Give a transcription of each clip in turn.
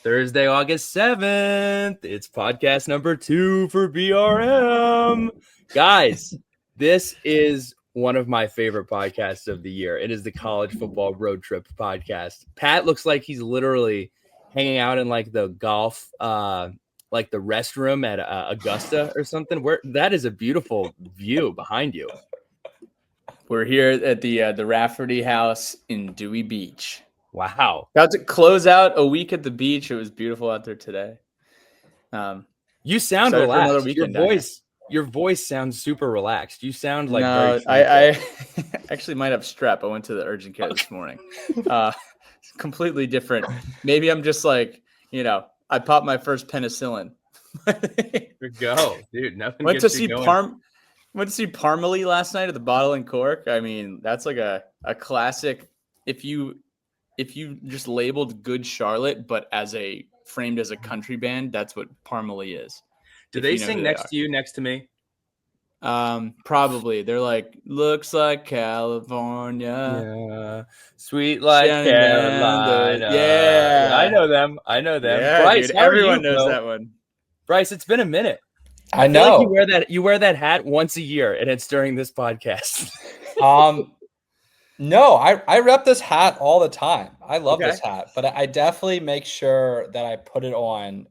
Thursday, August 7th. It's podcast number 2 for BRM. Guys, this is one of my favorite podcasts of the year. It is the College Football Roadtrip podcast. Pat looks like he's literally hanging out in like the golf, like the restroom at Augusta or something. Where that is a beautiful view behind you. We're here at the Rafferty House in Dewey Beach. Wow. Got to close out a week at the beach. It was beautiful out there today. You sound relaxed. Your voice sounds super relaxed. You sound like very I actually might have strep. I went to the urgent care this morning. Completely different. Maybe I'm just like, I popped my first penicillin. There go, dude. Nothing. Went to see Parmalee last night at the Bottle and Cork. I mean, that's like a classic. If you just labeled Good Charlotte, but framed as a country band, that's what Parmalee is. Do they sing next to you, next to me? Probably. They're like, looks like California. Yeah. Sweet like Carolina. Yeah. I know them. Yeah, Bryce, dude, everyone knows that one. Bryce, it's been a minute. I know. Like you wear that hat once a year, and it's during this podcast. No, I rep this hat all the time. I love this hat, but I definitely make sure that I put it on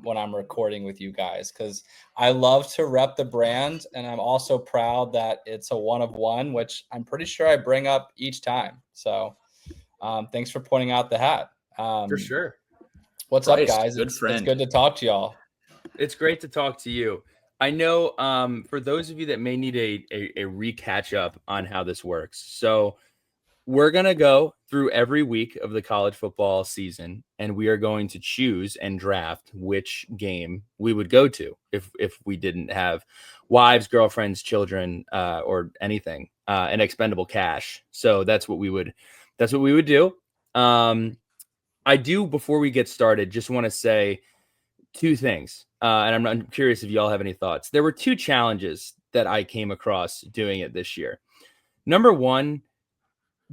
when I'm recording with you guys, because I love to rep the brand, and I'm also proud that it's a one of one, which I'm pretty sure I bring up each time. So thanks for pointing out the hat. For sure. What's Bryce, up, guys? It's good to talk to y'all. It's great to talk to you. I know for those of you that may need a recatch up on how this works. So we're going to go through every week of the college football season, and we are going to choose and draft which game we would go to if we didn't have wives, girlfriends, children, or anything, and expendable cash. So that's what we would do. I do, before we get started, just want to say two things. And I'm curious if y'all have any thoughts. There were two challenges that I came across doing it this year. Number one,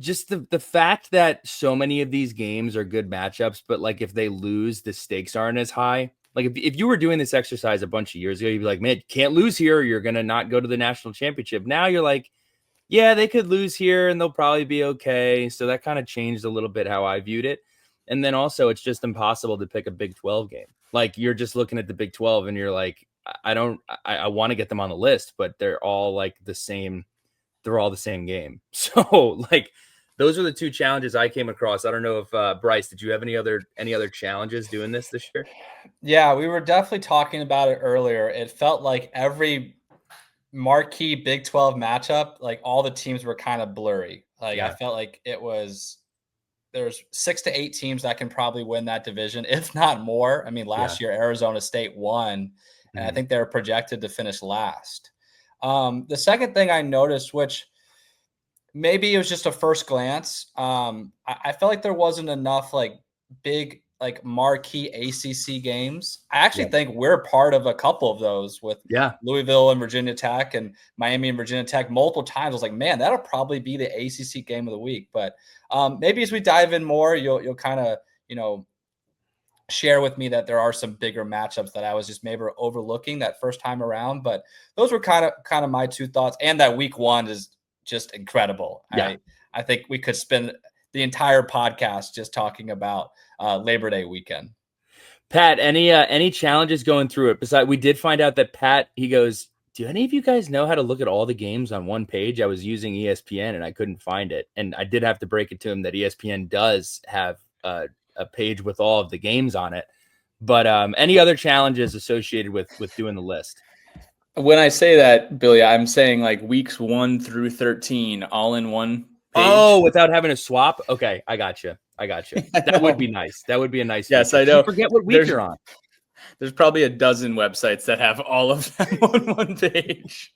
just the fact that so many of these games are good matchups, but like if they lose, the stakes aren't as high. Like if you were doing this exercise a bunch of years ago, you'd be like, man, you can't lose here, or you're going to not go to the national championship. Now you're like, yeah, they could lose here and they'll probably be okay. So that kind of changed a little bit how I viewed it. And then also it's just impossible to pick a Big 12 game. Like you're just looking at the Big 12 and you're like, I want to get them on the list, but they're all like the same. They're all the same game. So like, those are the two challenges I came across. I don't know if Bryce, did you have any other challenges doing this year? Yeah, we were definitely talking about it earlier. It felt like every marquee Big 12 matchup, like all the teams were kind of blurry. Like I felt like there's 6 to 8 teams that can probably win that division, if not more. I mean, last year Arizona State won, and I think they were projected to finish last. The second thing I noticed, which maybe it was just a first glance, I felt like there wasn't enough like big like marquee ACC games. I actually think we're part of a couple of those with Louisville and Virginia Tech and Miami and Virginia Tech multiple times. I was like, man, that'll probably be the ACC game of the week. But maybe as we dive in more, you'll kind of, share with me that there are some bigger matchups that I was just maybe overlooking that first time around. But those were kind of my two thoughts. And that week one is just incredible. Yeah. I think we could spend the entire podcast just talking about Labor Day weekend. Pat, any challenges going through it? Besides, we did find out that Pat, he goes, do any of you guys know how to look at all the games on one page? I was using ESPN and I couldn't find it. And I did have to break it to him that ESPN does have a page with all of the games on it. But any other challenges associated with doing the list? When I say that, Billy, I'm saying like weeks 1 through 13 all in one page. Oh, without having to swap? Okay, I got you. That would be nice. That would be a nice Yes, feature. I know. You forget what week you're on. There's probably a dozen websites that have all of them on one page.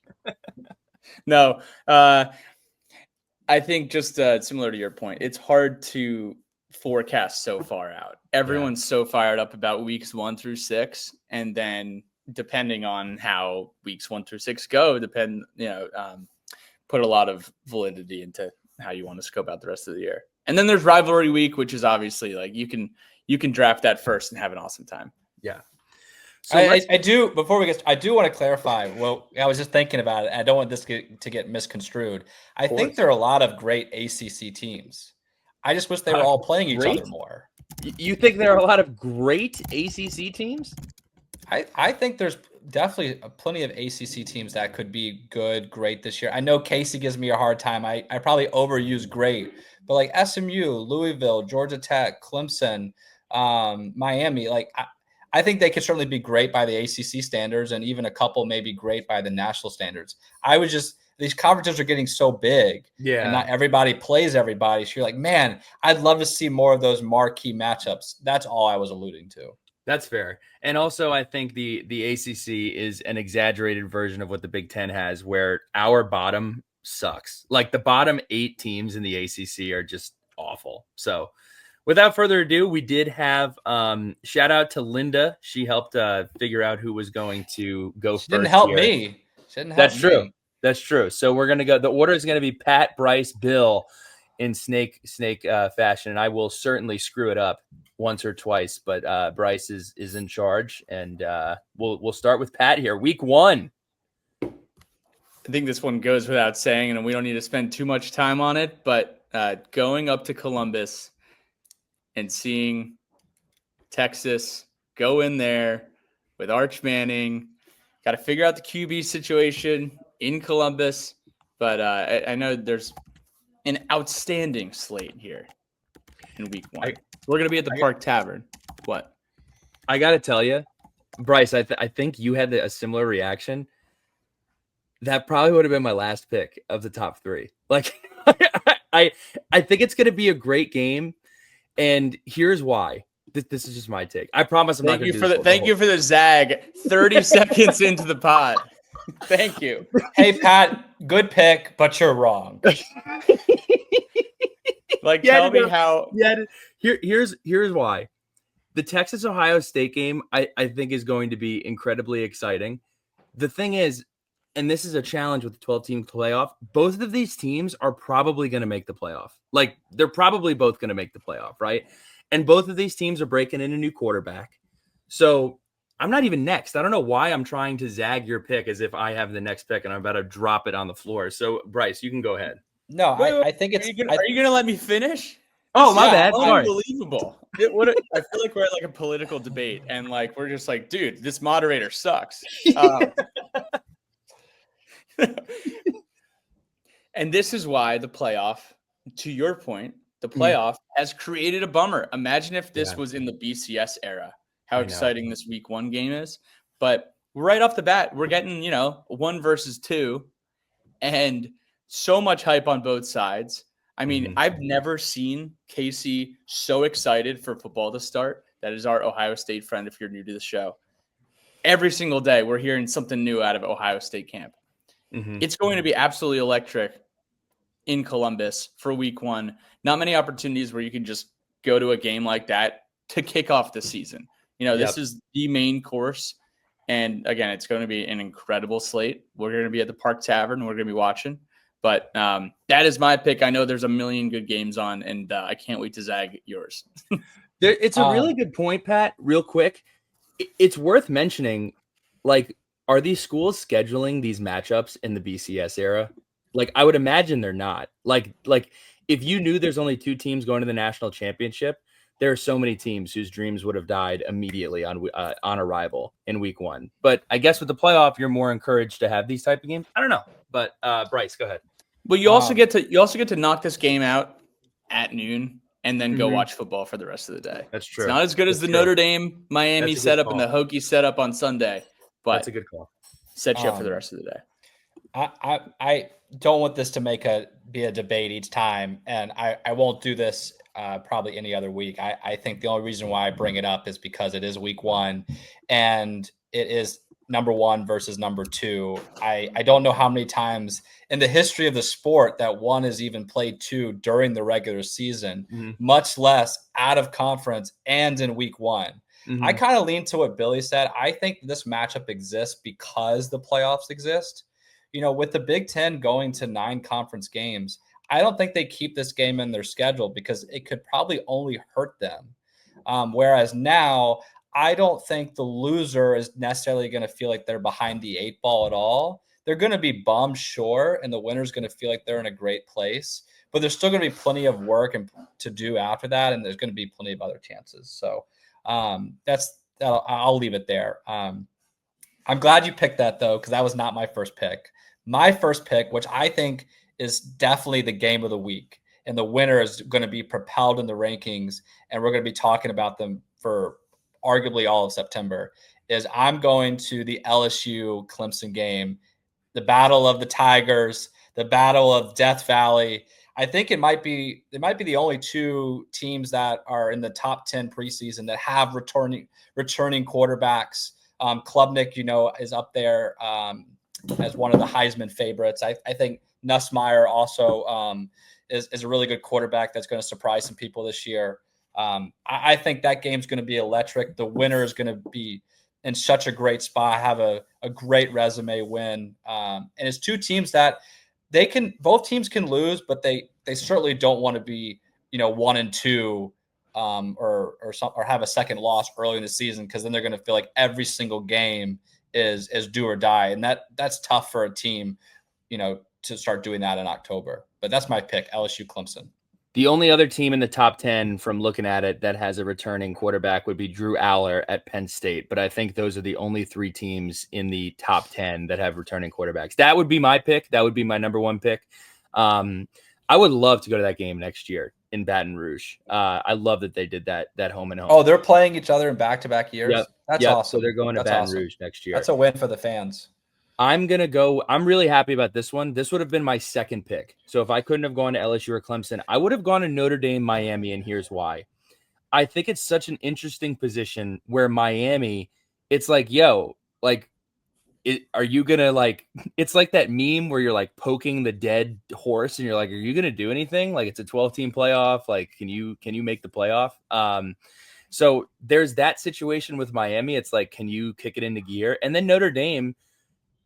No, I think just similar to your point, it's hard to forecast so far out. Everyone's so fired up about weeks 1 through 6, and then depending on how weeks 1 through 6 go, put a lot of validity into how you want to scope out the rest of the year. And then there's rivalry week, which is obviously like you can you can draft that first and have an awesome time. Yeah. So I do, before we get, I do want to clarify. Well, I was just thinking about it. I don't want this to get misconstrued. I think there are a lot of great ACC teams. I just wish they were all playing each other more. You think there are a lot of great ACC teams? I think there's definitely plenty of ACC teams that could be great this year. I know Casey gives me a hard time. I probably overuse great, but like SMU, Louisville, Georgia Tech, Clemson, Miami, I think they could certainly be great by the ACC standards, and even a couple may be great by the national standards. These conferences are getting so big, and not everybody plays everybody. So you're like, man, I'd love to see more of those marquee matchups. That's all I was alluding to. That's fair. And also, I think the ACC is an exaggerated version of what the Big Ten has, where our bottom sucks. Like the bottom 8 teams in the ACC are just awful. So without further ado, we did have shout out to Linda. She helped figure out who was going to go first. Didn't help me. That's true. That's true. So we're going to go. The order is going to be Pat, Bryce, Bill in snake fashion. And I will certainly screw it up once or twice, but Bryce is in charge, and we'll start with Pat here. Week 1. I think this one goes without saying, and we don't need to spend too much time on it, but going up to Columbus and seeing Texas go in there with Arch Manning, got to figure out the QB situation in Columbus, but I know there's an outstanding slate here in week 1. We're going to be at the Park Tavern. What? I got to tell you, Bryce, I think you had a similar reaction. That probably would have been my last pick of the top 3. Like, I think it's going to be a great game, and here's why. This is just my take. I promise I'm not going to do this. Thank you for the zag. 30 seconds into the pod. Thank you. Hey, Pat, good pick, but you're wrong. Like, tell me how. Yeah, here's why. The Texas-Ohio State game, I think, is going to be incredibly exciting. The thing is, and this is a challenge with the 12-team playoff, both of these teams are probably going to make the playoff. Like, they're probably both going to make the playoff, right? And both of these teams are breaking in a new quarterback. So I'm not even next. I don't know why I'm trying to zag your pick as if I have the next pick and I'm about to drop it on the floor. So, Bryce, you can go ahead. No, I think it's. Are you going to let me finish? Oh, my bad. Unbelievable. I feel like we're at like a political debate, and like we're just like, dude, this moderator sucks. And this is why the playoff, to your point, the playoff has created a bummer. Imagine if this was in the BCS era, how exciting this week 1 game is. But right off the bat, we're getting, 1 versus 2 and so much hype on both sides. I mean, I've never seen Casey so excited for football to start. That is our Ohio State friend, if you're new to the show. Every single day, we're hearing something new out of Ohio State camp. It's going to be absolutely electric in Columbus for week 1. Not many opportunities where you can just go to a game like that to kick off the season. This is the main course. And again, it's going to be an incredible slate. We're going to be at the Park Tavern. We're going to be watching. But that is my pick. I know there's a million good games on, and I can't wait to zag yours. It's a really good point, Pat. Real quick, it's worth mentioning, like, are these schools scheduling these matchups in the BCS era? Like, I would imagine they're not. Like if you knew there's only 2 teams going to the national championship, there are so many teams whose dreams would have died immediately on arrival in week 1. But I guess with the playoff, you're more encouraged to have these type of games. I don't know, but Bryce, go ahead. Well, you also get to knock this game out at noon and then go watch football for the rest of the day. That's true. It's not as good as the Notre Dame Miami setup and the Hokie setup on Sunday, but that's a good call. Set you up for the rest of the day. I don't want this to be a debate each time, and I won't do this probably any other week. I think the only reason why I bring it up is because it is week 1, and it is number 1 versus number 2. I don't know how many times in the history of the sport that 1 has even played 2 during the regular season, much less out of conference and in week 1. I kind of lean to what Billy said. I think this matchup exists because the playoffs exist. With the Big Ten going to 9 conference games, I don't think they keep this game in their schedule because it could probably only hurt them. Whereas now, I don't think the loser is necessarily going to feel like they're behind the 8 ball at all. They're going to be bummed, sure, and the winner's going to feel like they're in a great place. But there's still going to be plenty of work and to do after that, and there's going to be plenty of other chances. So I'll leave it there. I'm glad you picked that, though, because that was not my first pick. My first pick, which I think is definitely the game of the week, and the winner is going to be propelled in the rankings, and we're going to be talking about them for arguably all of September, is I'm going to the LSU Clemson game, the battle of the Tigers, the battle of Death Valley. I think it might be the only two teams that are in the top 10 preseason that have returning quarterbacks. Klubnik, is up there as one of the Heisman favorites. I think Nussmeier also is a really good quarterback that's going to surprise some people this year. I think that game's going to be electric. The winner is going to be in such a great spot, have a great resume win. And it's two teams that both teams can lose, but they certainly don't want to be, 1-2 or have a second loss early in the season, because then they're going to feel like every single game is do or die. And that's tough for a team, to start doing that in October. But that's my pick, LSU Clemson. The only other team in the top 10 from looking at it that has a returning quarterback would be Drew Aller at Penn State. But I think those are the only three teams in the top 10 that have returning quarterbacks. That would be my pick. That would be my number one pick. I would love to go to that game next year in Baton Rouge. I love that they did that home and home. Oh, they're playing each other in back-to-back years? Yep. That's awesome. So they're going to Baton Rouge next year. That's a win for the fans. I'm going to go. I'm really happy about this one. This would have been my second pick. So if I couldn't have gone to LSU or Clemson, I would have gone to Notre Dame, Miami, and here's why. I think it's such an interesting position where Miami, it's like, are you going to it's like that meme where you're like poking the dead horse and you're like, are you going to do anything? Like, it's a 12-team playoff. Like, can you make the playoff? So there's that situation with Miami. It's like, can you kick it into gear? And then Notre Dame,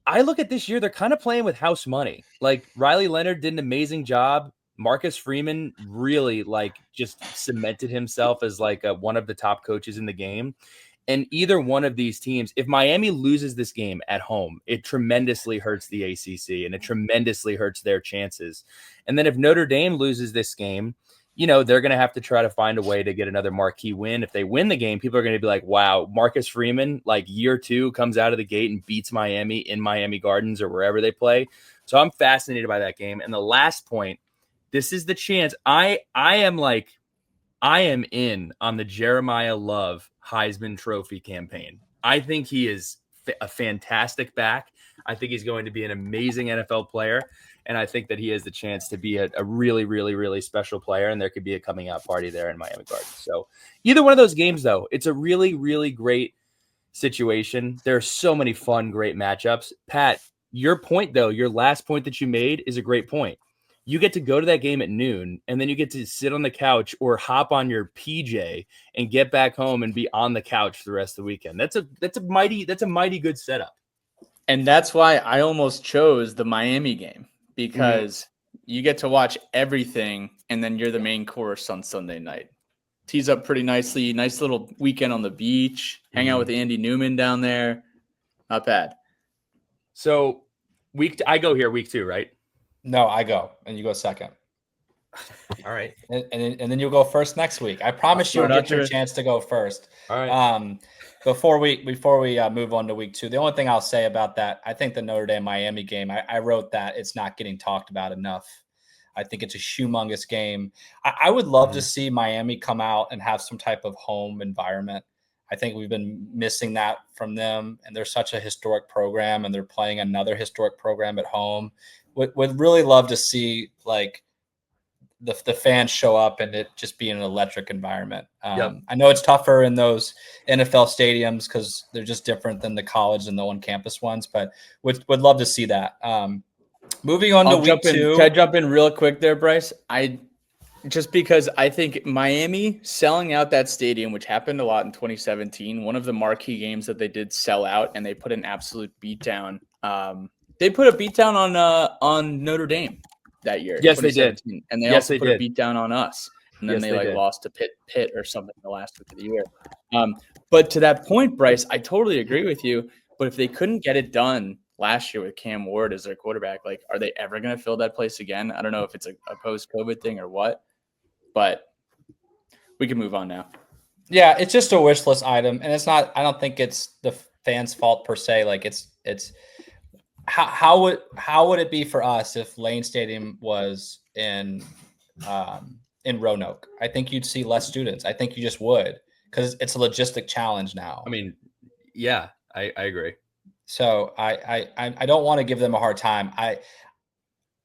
I look at this year, they're kind of playing with house money. Like, Riley Leonard did an amazing job. Marcus Freeman really just cemented himself as one of the top coaches in the game. And either one of these teams, if Miami loses this game at home, it tremendously hurts the ACC and it tremendously hurts their chances. And then if Notre Dame loses this game, they're going to have to try to find a way to get another marquee win. If they win the game, people are going to be like, wow, Marcus Freeman, year 2 comes out of the gate and beats Miami in Miami Gardens or wherever they play. So I'm fascinated by that game. And the last point, this is the chance. I am in on the Jeremiah Love Heisman Trophy campaign. I think he is a fantastic back. I think he's going to be an amazing NFL player. And I think that he has the chance to be a really, really, really special player. And there could be a coming out party there in Miami Gardens. So either one of those games, though, it's a really, really great situation. There are so many fun, great matchups. Pat, your point, though, your last point that you made is a great point. You get to go to that game at noon, and then you get to sit on the couch or hop on your PJ and get back home and be on the couch for the rest of the weekend. That's a mighty good setup. And that's why I almost chose the Miami game, because you get to watch everything, and then you're the main course on Sunday night. Tees up pretty nicely. Nice little weekend on the beach. Hang out with Andy Newman down there. Not bad. So I go here week 2, right? No, I go, and you go second. All right. And then you'll go first next week. I promise you'll get your chance to go first. All right. Before we move on to week 2, the only thing I'll say about that, I think the Notre Dame Miami game, I wrote that it's not getting talked about enough. I think it's a humongous game. I would love to see Miami come out and have some type of home environment. I think we've been missing that from them, and they're such a historic program, and they're playing another historic program at home. Would really love to see the fans show up and it just be an electric environment. I know it's tougher in those NFL stadiums because they're just different than the college and the on-campus ones, but would love to see that. Moving on to week 2. Can I jump in real quick there, Bryce? Just because I think Miami selling out that stadium, which happened a lot in 2017, one of the marquee games that they did sell out, and they put an absolute beatdown. They put a beatdown on Notre Dame that year. Yes, they did. And they also put a beatdown on us. and then Yes, they did. lost to Pitt or something the last week of the year. But to that point, Bryce, I totally agree with you. But if they couldn't get it done last year with Cam Ward as their quarterback, like, are they ever going to fill that place again? I don't know if it's a post-COVID thing or what, but we can move on now. Yeah, it's just a wish list item, and it's not. I don't think it's the fans' fault per se. Like it's how would it be for us if Lane Stadium was in Roanoke? I think you'd see less students. I think you just would, because it's a logistic challenge now. I mean, yeah, I agree. So I don't want to give them a hard time.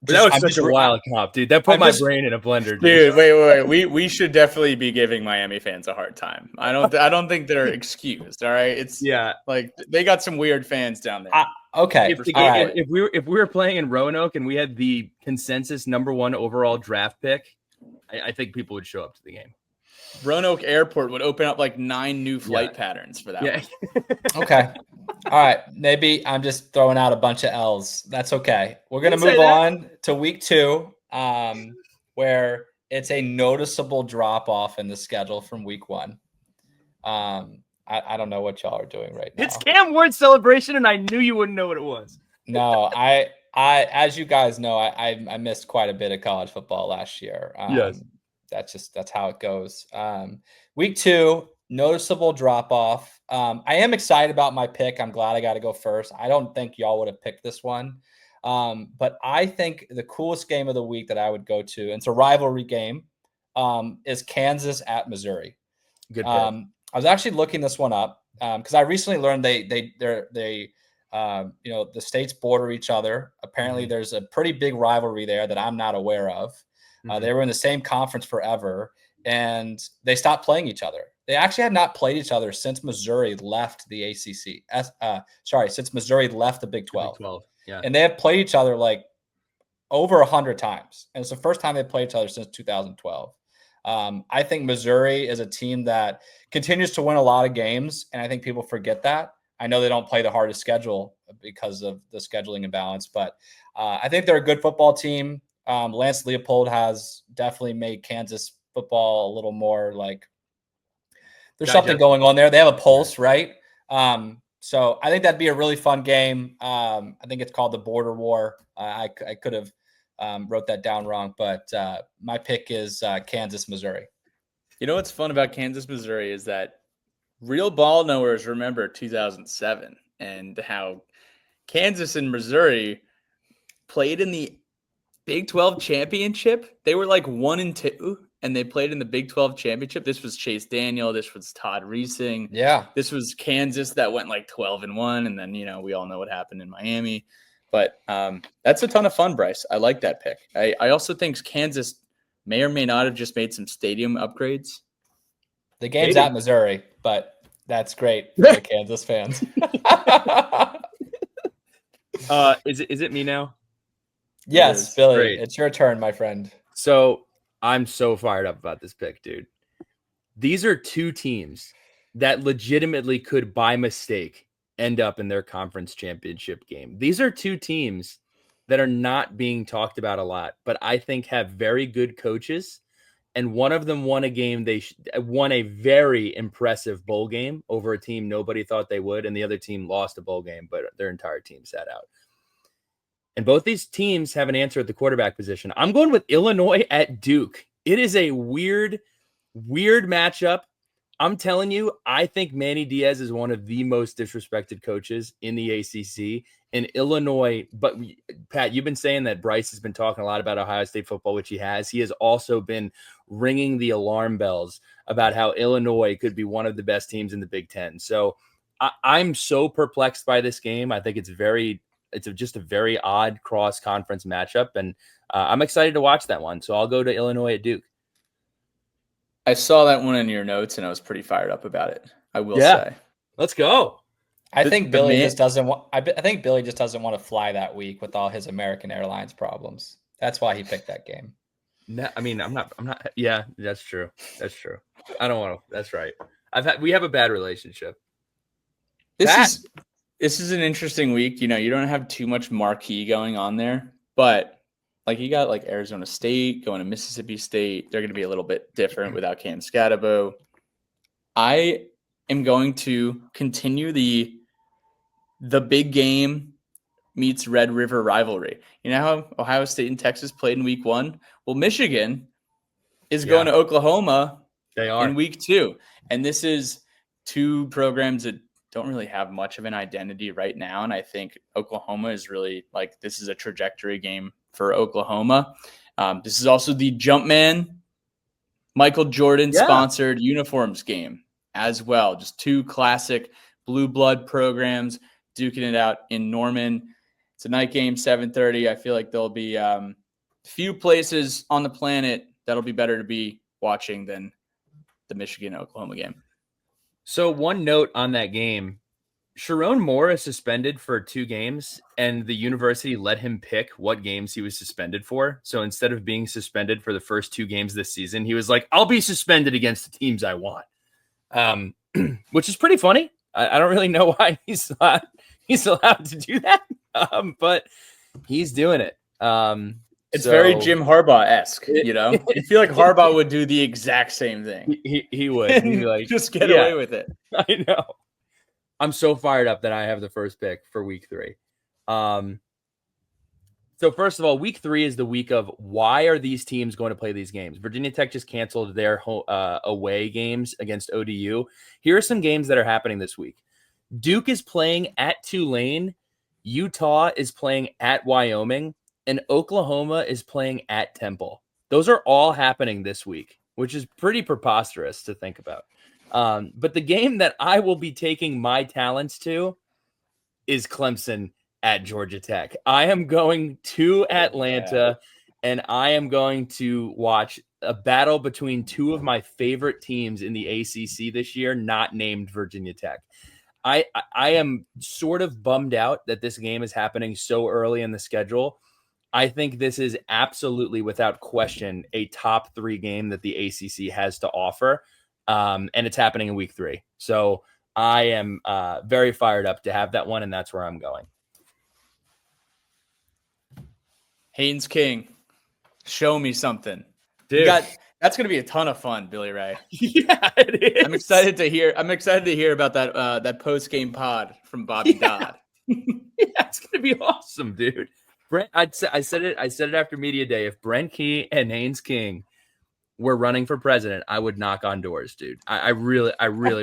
That was such a wild comp, dude. That put my brain in a blender, dude. Wait. We should definitely be giving Miami fans a hard time. I don't think they're excused. All right, it's like they got some weird fans down there. Okay, if we were playing in Roanoke and we had the consensus #1 overall draft pick, I think people would show up to the game. Roanoke Airport would open up like 9 new flight patterns for that. Yeah. Okay. All right. Maybe I'm just throwing out a bunch of L's. That's okay. We're going to move on to week 2, where it's a noticeable drop off in the schedule from week 1. I don't know what y'all are doing right now. It's Cam Ward's celebration, and I knew you wouldn't know what it was. No, I as you guys know, I missed quite a bit of college football last year. Yes. That's how it goes. Week 2, noticeable drop off. I am excited about my pick. I'm glad I got to go first. I don't think y'all would have picked this one. But I think the coolest game of the week that I would go to, and it's a rivalry game, is Kansas at Missouri. Good pick. I was actually looking this one up because I recently learned the states border each other. Apparently, there's a pretty big rivalry there that I'm not aware of. They were in the same conference forever, and they stopped playing each other. They actually had not played each other since Missouri left the ACC. Since Missouri left the Big 12. Big 12, yeah. And they have played each other like over 100 times. And it's the first time they've played each other since 2012. I think Missouri is a team that continues to win a lot of games, and I think people forget that. I know they don't play the hardest schedule because of the scheduling imbalance, but I think they're a good football team. Lance Leopold has definitely made Kansas football a little more like there's something going on there. They have a pulse, right? So I think that'd be a really fun game. I think it's called the Border War. I could have wrote that down wrong, but my pick is Kansas, Missouri. You know what's fun about Kansas, Missouri is that real ball knowers remember 2007 and how Kansas and Missouri played in the Big 12 championship. They were like 1-2, and they played in the Big 12 championship. This was Chase Daniel. This was Todd Reesing. Yeah. This was Kansas that went like 12-1, and then we all know what happened in Miami. But that's a ton of fun, Bryce. I like that pick. I also think Kansas may or may not have just made some stadium upgrades. The game's at Missouri, but that's great for the Kansas fans. Is it me now? Yes, Billy. Great. It's your turn, my friend. So I'm so fired up about this pick, dude. These are 2 teams that legitimately could, by mistake, end up in their conference championship game. These are 2 teams that are not being talked about a lot, but I think have very good coaches. And one of them won a game. They won a very impressive bowl game over a team nobody thought they would. And the other team lost a bowl game, but their entire team sat out. And both these teams have an answer at the quarterback position. I'm going with Illinois at Duke. It is a weird matchup. I'm telling you, I think Manny Diaz is one of the most disrespected coaches in the ACC. In Illinois, but Pat, you've been saying that Bryce has been talking a lot about Ohio State football, which he has. He has also been ringing the alarm bells about how Illinois could be one of the best teams in the Big Ten. So I'm so perplexed by this game. I think it's just a very odd cross-conference matchup, and I'm excited to watch that one. So I'll go to Illinois at Duke. I saw that one in your notes, and I was pretty fired up about it. I will say. Let's go. I think Billy just doesn't want. I think Billy just doesn't want to fly that week with all his American Airlines problems. That's why he picked that game. No, I mean, I'm not. Yeah, that's true. That's true. I don't want to. That's right. We have a bad relationship. This is an interesting week. You don't have too much marquee going on there, but Like you got like Arizona State going to Mississippi State. They're going to be a little bit different without Cam Scatabo. I am going to continue the big game meets Red River rivalry. You know how Ohio State and Texas played in week 1? Well, Michigan is going to Oklahoma in week 2. And this is two programs that don't really have much of an identity right now. And I think Oklahoma is really like, this is a trajectory game for Oklahoma. This is also the Jumpman Michael Jordan sponsored uniforms game as well. Just two classic blue blood programs duking it out in Norman. It's a night game, 7:30. I feel like there'll be few places on the planet that'll be better to be watching than the Michigan-Oklahoma game. So one note on that game, Sharon Moore is suspended for 2 games, and the university let him pick what games he was suspended for. So instead of being suspended for the first 2 games this season, he was like, I'll be suspended against the teams I want, which is pretty funny. I don't really know why he's allowed to do that, but he's doing it. It's very Jim Harbaugh-esque, you know? I feel like Harbaugh would do the exact same thing. He would. He'd be like, just get away with it. I know. I'm so fired up that I have the first pick for week 3. So first of all, week 3 is the week of why are these teams going to play these games? Virginia Tech just canceled their away games against ODU. Here are some games that are happening this week. Duke is playing at Tulane. Utah is playing at Wyoming. And Oklahoma is playing at Temple. Those are all happening this week, which is pretty preposterous to think about. But the game that I will be taking my talents to is Clemson at Georgia Tech. I am going to Atlanta, and I am going to watch a battle between 2 of my favorite teams in the ACC this year, not named Virginia Tech. I am sort of bummed out that this game is happening so early in the schedule. I think this is absolutely, without question, a top 3 game that the ACC has to offer, and it's happening in week 3. So I am very fired up to have that one, and that's where I'm going. Haynes King, show me something. Dude. That's going to be a ton of fun, Billy Ray. Yeah, it is. I'm excited to hear about that post-game pod from Bobby Dodd. Yeah, it's going to be awesome, dude. Brent, I said it after media day. If Brent Key and Haynes King were running for president, I would knock on doors, dude. I really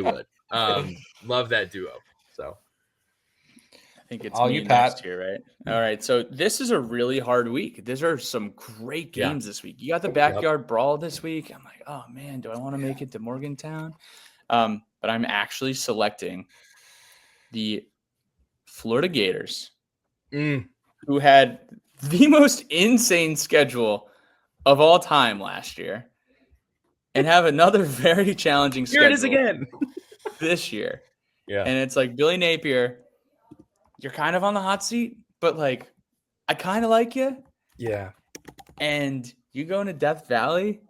would. Love that duo. So I think it's all you, Pat. Next year, right? All right. So this is a really hard week. These are some great games this week. You got the backyard brawl this week. I'm like, oh man, do I want to make it to Morgantown? But I'm actually selecting the Florida Gators. Who had the most insane schedule of all time last year and have another very challenging schedule. Here it is again. This year. Yeah. And it's like, Billy Napier, you're kind of on the hot seat, but like, I kind of like you. Yeah. And you go into Death Valley.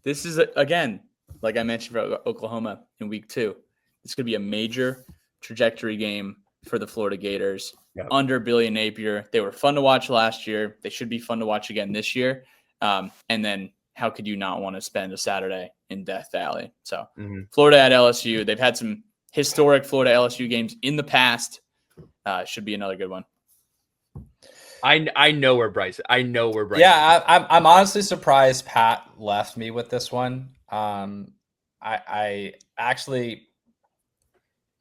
This is, again, like I mentioned for Oklahoma in week 2, it's going to be a major trajectory game for the Florida Gators. Under Billy Napier. They were fun to watch last year. They should be fun to watch again this year. And then how could you not want to spend a Saturday in Death Valley? So Florida at LSU. They've had some historic Florida LSU games in the past. Should be another good one. I know where Bryce. Yeah, I'm honestly surprised Pat left me with this one. I actually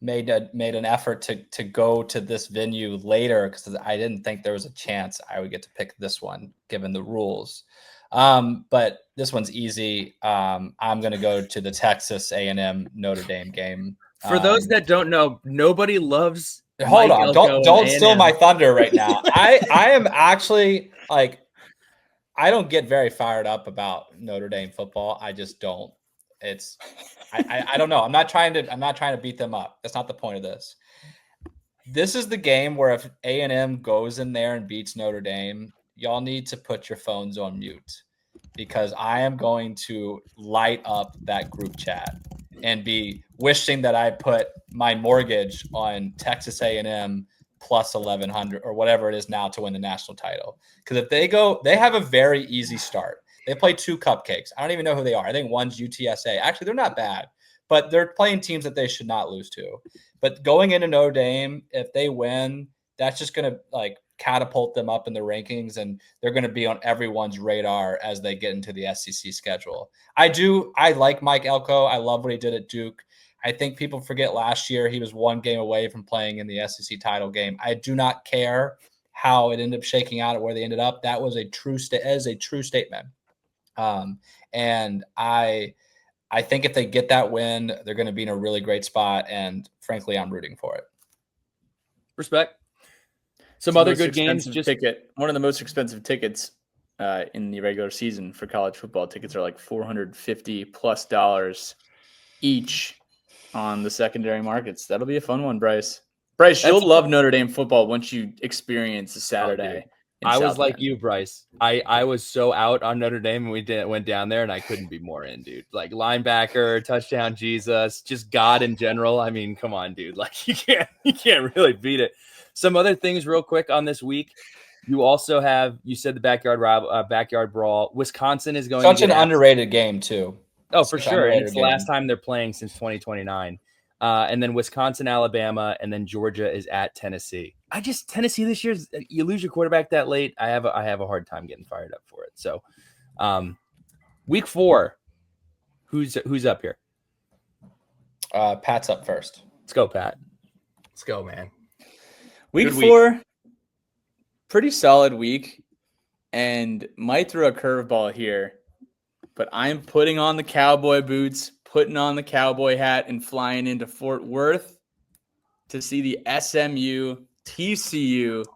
made an effort to go to this venue later because I didn't think there was a chance I would get to pick this one given the rules. But this one's easy. I'm going to go to the Texas A&M Notre Dame game. For those that don't know, nobody loves. Hold on, don't steal my thunder right now. I am actually like, I don't get very fired up about Notre Dame football. I just don't. I don't know. I'm not trying to beat them up. That's not the point of this. This is the game where if A&M goes in there and beats Notre Dame, y'all need to put your phones on mute because I am going to light up that group chat and be wishing that I put my mortgage on Texas A&M plus 1,100 or whatever it is now to win the national title. Because if they go, they have a very easy start. They play 2 cupcakes. I don't even know who they are. I think one's UTSA. Actually, they're not bad, but they're playing teams that they should not lose to. But going into Notre Dame, if they win, that's just going to like catapult them up in the rankings, and they're going to be on everyone's radar as they get into the SEC schedule. I like Mike Elko. I love what he did at Duke. I think people forget last year he was 1 game away from playing in the SEC title game. I do not care how it ended up shaking out or where they ended up. That was a true statement. And I think if they get that win, they're going to be in a really great spot. And frankly, I'm rooting for it. Respect. Some other good games. One of the most expensive tickets in the regular season for college football. Tickets are like $450+ each on the secondary markets. That'll be a fun one, Bryce. You'll love Notre Dame football once you experience the Saturday. I was like you, Bryce. I was so out on Notre Dame, and we went down there, and I couldn't be more in, dude. Like linebacker, touchdown, Jesus, just God in general. I mean, come on, dude. Like you can't really beat it. Some other things, real quick, on this week. You also have, you said the backyard brawl. Wisconsin is going such an underrated game too. Oh, for sure. And it's the last time they're playing since 2029. And then Wisconsin, Alabama, and then Georgia is at Tennessee. Tennessee this year, you lose your quarterback that late. I have a hard time getting fired up for it. So, week 4, who's up here? Pat's up first. Let's go, Pat. Let's go, man. Week 4, pretty solid week, and might throw a curveball here, but I'm putting on the cowboy boots, putting on the cowboy hat, and flying into Fort Worth to see the SMU TCU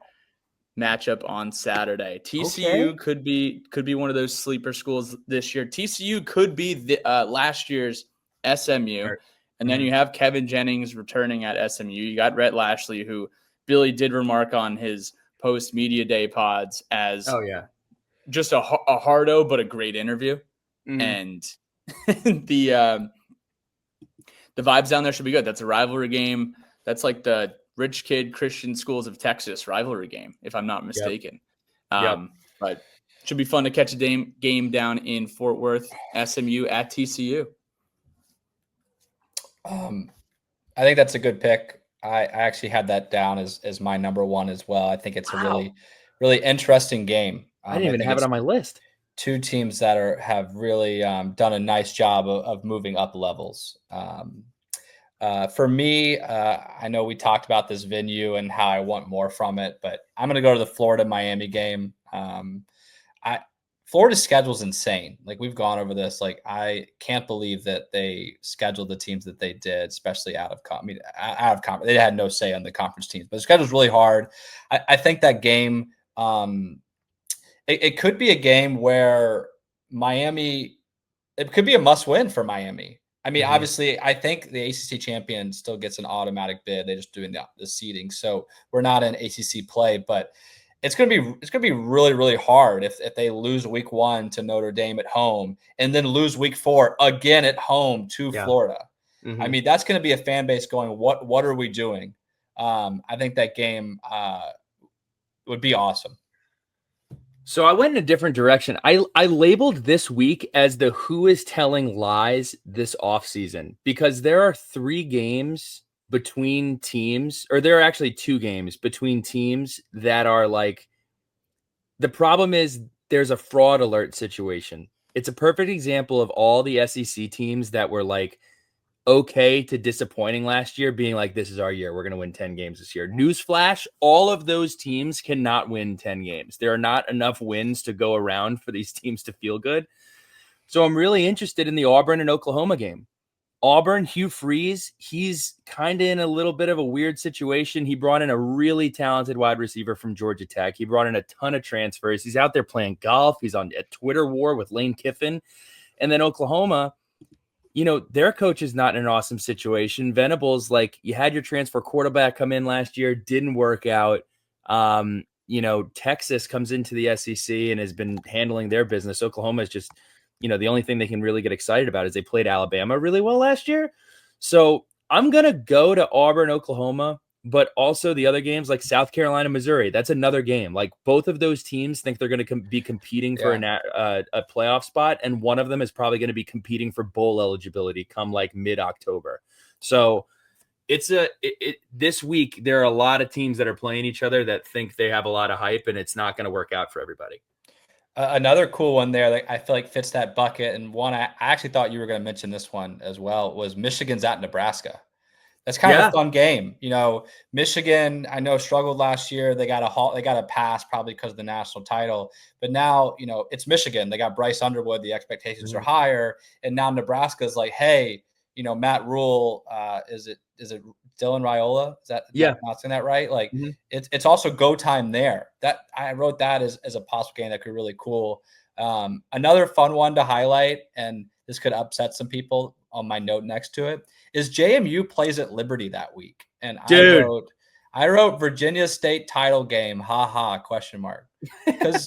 matchup on Saturday. TCU could be one of those sleeper schools this year. TCU could be the last year's SMU. Right. And then you have Kevin Jennings returning at SMU. You got Rhett Lashley, who Billy did remark on his post media day pods as just a hardo, but a great interview. And the vibes down there should be good. That's a rivalry game. That's like the Rich Kid Christian Schools of Texas rivalry game, if I'm not mistaken. But should be fun to catch a game down in Fort Worth, SMU at TCU. I think that's a good pick. I actually had that down as my number 1 as well. I think it's a really, really interesting game. I didn't even have it on my list. 2 teams that have really done a nice job of moving up levels. For me, I know we talked about this venue and how I want more from it, but I'm going to go to the Florida-Miami game. Florida's schedule is insane. Like we've gone over this. Like I can't believe that they scheduled the teams that they did, especially out of conference. They had no say on the conference teams, but the schedule's really hard. I think that game, it could be a game where Miami, it could be a must win for Miami. I mean, obviously, I think the ACC champion still gets an automatic bid. They're just doing the seeding, so we're not in ACC play. But it's gonna be really, really hard if they lose week 1 to Notre Dame at home and then lose week 4 again at home to Florida. I mean, that's gonna be a fan base going, "What are we doing?" I think that game would be awesome. So I went in a different direction. I labeled this week as the who is telling lies this offseason because there are 3 games between teams, or there are actually 2 games between teams that are like, the problem is there's a fraud alert situation. It's a perfect example of all the SEC teams that were like okay to disappointing last year being like, this is our year. We're going to win 10 games this year. Newsflash, all of those teams cannot win 10 games. There are not enough wins to go around for these teams to feel good. So I'm really interested in the Auburn and Oklahoma game. Auburn, Hugh Freeze, he's kind of in a little bit of a weird situation. He brought in a really talented wide receiver from Georgia Tech. He brought in a ton of transfers. He's out there playing golf. He's on a Twitter war with Lane Kiffin. And then Oklahoma, you know, their coach is not in an awesome situation. Venables, like, you had your transfer quarterback come in last year, didn't work out. You know, Texas comes into the SEC and has been handling their business. Oklahoma is just, you know, the only thing they can really get excited about is they played Alabama really well last year. So I'm going to go to Auburn, Oklahoma. but also the other games like South Carolina, Missouri, that's another game. Like both of those teams think they're going to be competing for a playoff spot, and one of them is probably going to be competing for bowl eligibility come like mid-October. So this week there are a lot of teams that are playing each other that think they have a lot of hype, and it's not going to work out for everybody. Another cool one there that I feel like fits that bucket, and one I actually thought you were going to mention this one as well, was Michigan's at Nebraska. That's kind of a fun game. You know, Michigan, I know, struggled last year. They got a pass probably because of the national title. But now, you know, it's Michigan. They got Bryce Underwood. The expectations are higher. And now Nebraska's like, hey, you know, Matt Rule, is it Dylan Raiola? Is that pronouncing that right? Like it's also go time there. That I wrote that as a possible game that could be really cool. Another fun one to highlight, and this could upset some people on my note next to it, is JMU plays at Liberty that week. And I wrote Virginia State title game, question mark. Because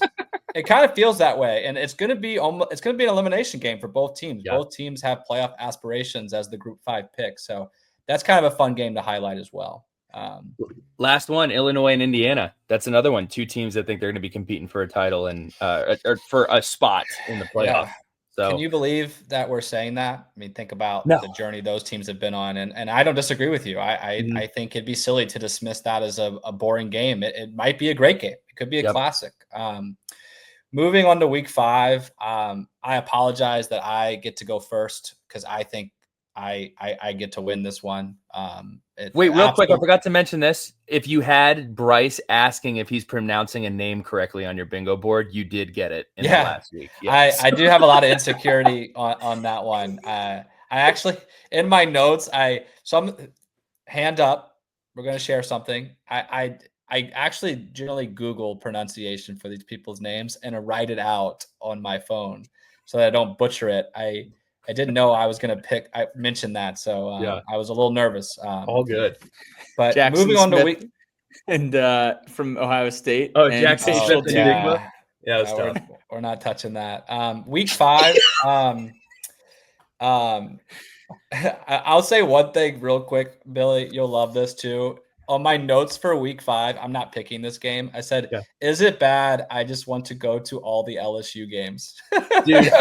it kind of feels that way. And it's gonna be an elimination game for both teams. Yeah. Both teams have playoff aspirations as the Group 5 pick. So that's kind of a fun game to highlight as well. Last one, Illinois and Indiana. That's another one. Two teams that think they're going to be competing for a title and or for a spot in the playoff. Yeah. So, can you believe that we're saying that? I mean, think about the journey those teams have been on, and I don't disagree with you. I think it'd be silly to dismiss that as a boring game. It might be a great game. It could be a classic. Moving on to week 5, I apologize that I get to go first because I think I get to win this one. Wait, real quick, I forgot to mention this. If you had Bryce asking if he's pronouncing a name correctly on your bingo board, you did get it in the last week. Yes. I do have a lot of insecurity on that one. I actually, in my notes, hand up, we're going to share something. I actually generally Google pronunciation for these people's names and I write it out on my phone so that I don't butcher it. I didn't know I was going to I mentioned that. So I was a little nervous. All good. But Jackson moving on Smith to week. And from Ohio State. Oh, Jackson Smith and yeah. Yeah, that's tough. We're not touching that. Week 5. I'll say one thing real quick, Billy. You'll love this too. On my notes for week 5, I'm not picking this game. I said, is it bad? I just want to go to all the LSU games. Dude,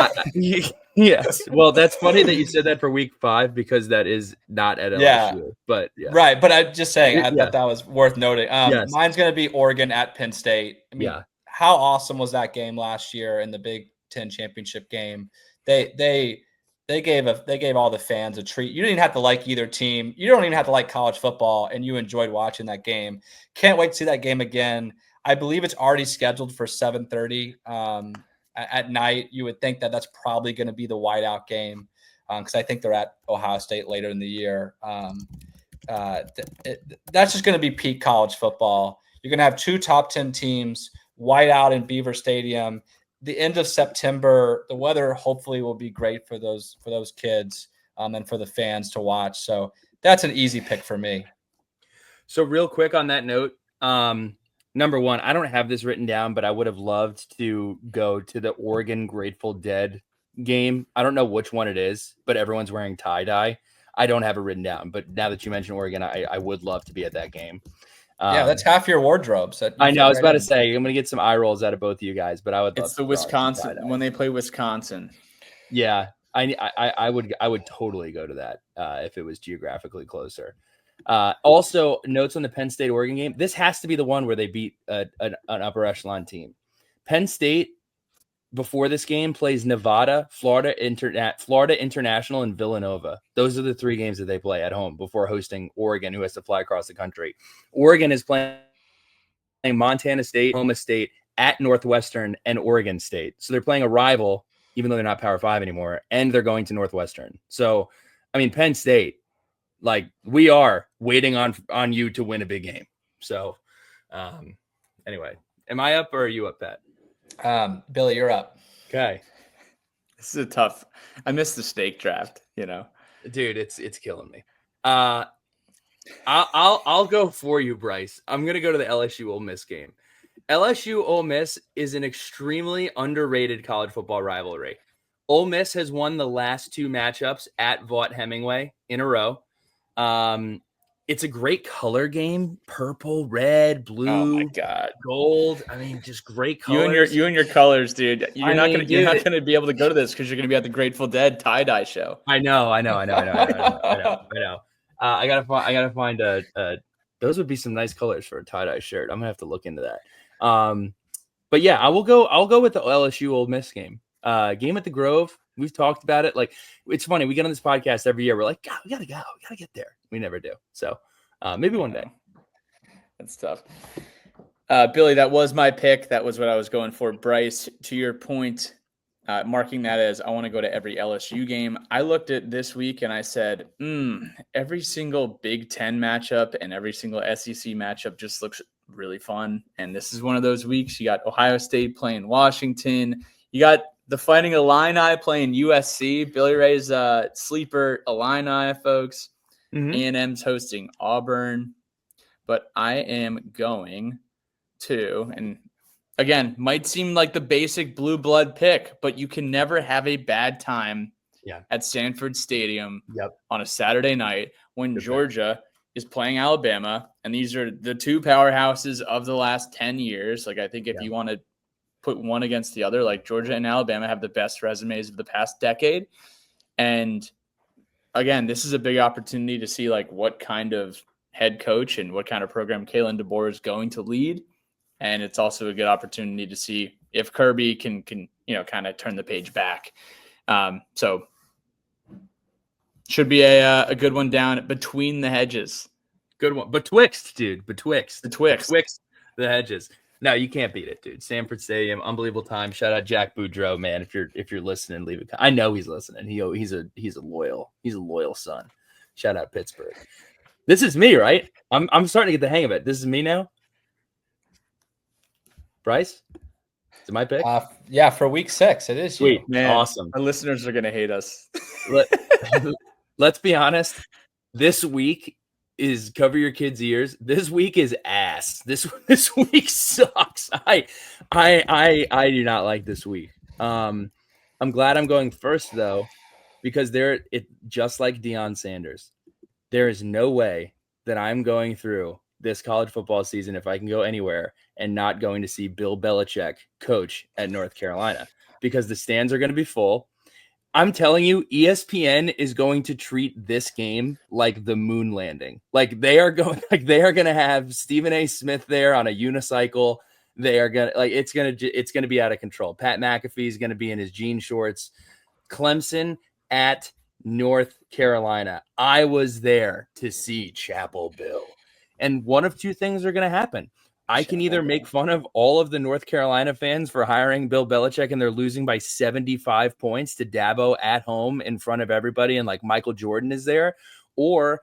yes. Well, that's funny that you said that for week 5 because that is not at LSU. Yeah. But right. But I'm just saying, I thought that was worth noting. Mine's going to be Oregon at Penn State. I mean, how awesome was that game last year in the Big Ten championship game? They gave all the fans a treat. You didn't have to like either team. You don't even have to like college football, and you enjoyed watching that game. Can't wait to see that game again. I believe it's already scheduled for 7:30 at night. You would think that that's probably going to be the whiteout game because I think they're at Ohio State later in the year. That's just going to be peak college football. You're going to have 2 top 10 teams, whiteout in Beaver Stadium. The end of September, the weather hopefully will be great for those kids and for the fans to watch. So that's an easy pick for me. So real quick on that note, number one, I don't have this written down, but I would have loved to go to the Oregon Grateful Dead game. I don't know which one it is, but everyone's wearing tie-dye. I don't have it written down, but now that you mentioned Oregon, I would love to be at that game. That's half your wardrobe. So I know. I was about to say I'm going to get some eye rolls out of both of you guys, but I would. It's the Wisconsin when they play Wisconsin. Yeah, I would totally go to that if it was geographically closer. Also, notes on the Penn State Oregon game. This has to be the one where they beat an upper echelon team. Penn State before this game plays Nevada, Florida International, and Villanova. Those are the 3 games that they play at home before hosting Oregon, who has to fly across the country. Oregon is playing Montana State, Oklahoma State, at Northwestern, and Oregon State. So they're playing a rival, even though they're not Power 5 anymore, and they're going to Northwestern. So, I mean, Penn State, like, we are waiting on you to win a big game. So, anyway, am I up or are you up, Pat? Billy, you're up. Okay. This is a tough. I missed the steak draft, Dude, it's killing me. I'll go for you, Bryce. I'm gonna go to the LSU Ole Miss game. LSU Ole Miss is an extremely underrated college football rivalry. Ole Miss has won the last 2 matchups at Vaught Hemingway in a row. it's a great color game. Purple, red, blue, Oh my God. gold. I mean, just great You colors. and your colors, dude. You're I not mean, gonna dude, be able to go to this because you're gonna be at the Grateful Dead tie-dye show. I know. I gotta find those would be some nice colors for a tie-dye shirt. I'm gonna have to look into that. But yeah, I'll go with the LSU Ole Miss game. Game at the Grove. We've talked about it. Like, it's funny. We get on this podcast every year. We're like, God, we gotta go. We gotta get there. We never do. So maybe one day. That's tough. Billy, that was my pick. That was what I was going for. Bryce, to your point, marking that as I want to go to every LSU game. I looked at this week and I said, every single Big Ten matchup and every single SEC matchup just looks really fun. And this is one of those weeks. You got Ohio State playing Washington. You got the Fighting Illini playing USC. Billy Ray's sleeper Illini, folks. A&M's hosting Auburn. But I am going to, and again, might seem like the basic blue blood pick, but you can never have a bad time at Sanford Stadium on a Saturday night when Georgia is playing Alabama. And these are the two powerhouses of the last 10 years. Like, I think if you want to put one against the other, like Georgia and Alabama have the best resumes of the past decade. And again, this is a big opportunity to see like what kind of head coach and what kind of program Kalen DeBoer is going to lead. And it's also a good opportunity to see if Kirby can kind of turn the page back. So should be a good one down between the hedges. Good one. Betwixt, dude. Betwixt the hedges. No, you can't beat it, dude. Sanford Stadium, unbelievable time. Shout out Jack Boudreaux, man. If you're listening, leave it. I know he's listening. He's a loyal son. Shout out Pittsburgh. This is me, right? I'm starting to get the hang of it. This is me now. Bryce, is it my pick? Yeah, for week 6, it is sweet, you. Man, awesome. Our listeners are gonna hate us. Let's be honest. This week is cover your kids' ears. This week is ass. This week sucks. I do not like this week. I'm glad I'm going first though, because just like Deion Sanders, there is no way that I'm going through this college football season, if I can go anywhere, and not going to see Bill Belichick coach at North Carolina, because the stands are going to be full. I'm telling you, ESPN is going to treat this game like the moon landing. Like they are going to have Stephen A. Smith there on a unicycle. They are going to it's going to be out of control. Pat McAfee is going to be in his jean shorts. Clemson at North Carolina. I was there to see Chapel Bill. And one of two things are going to happen. I can either make fun of all of the North Carolina fans for hiring Bill Belichick and they're losing by 75 points to Dabo at home in front of everybody and like Michael Jordan is there, or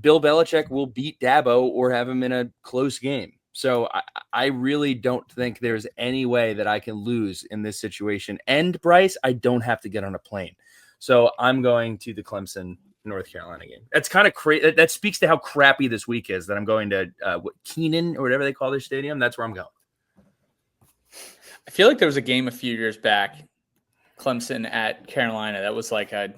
Bill Belichick will beat Dabo or have him in a close game. So I really don't think there's any way that I can lose in this situation. And Bryce, I don't have to get on a plane. So I'm going to the Clemson North Carolina game. That's kind of crazy. That speaks to how crappy this week is that I'm going to Keenan or whatever they call their stadium. That's where I'm going. I feel like there was a game a few years back, Clemson at Carolina, that was like a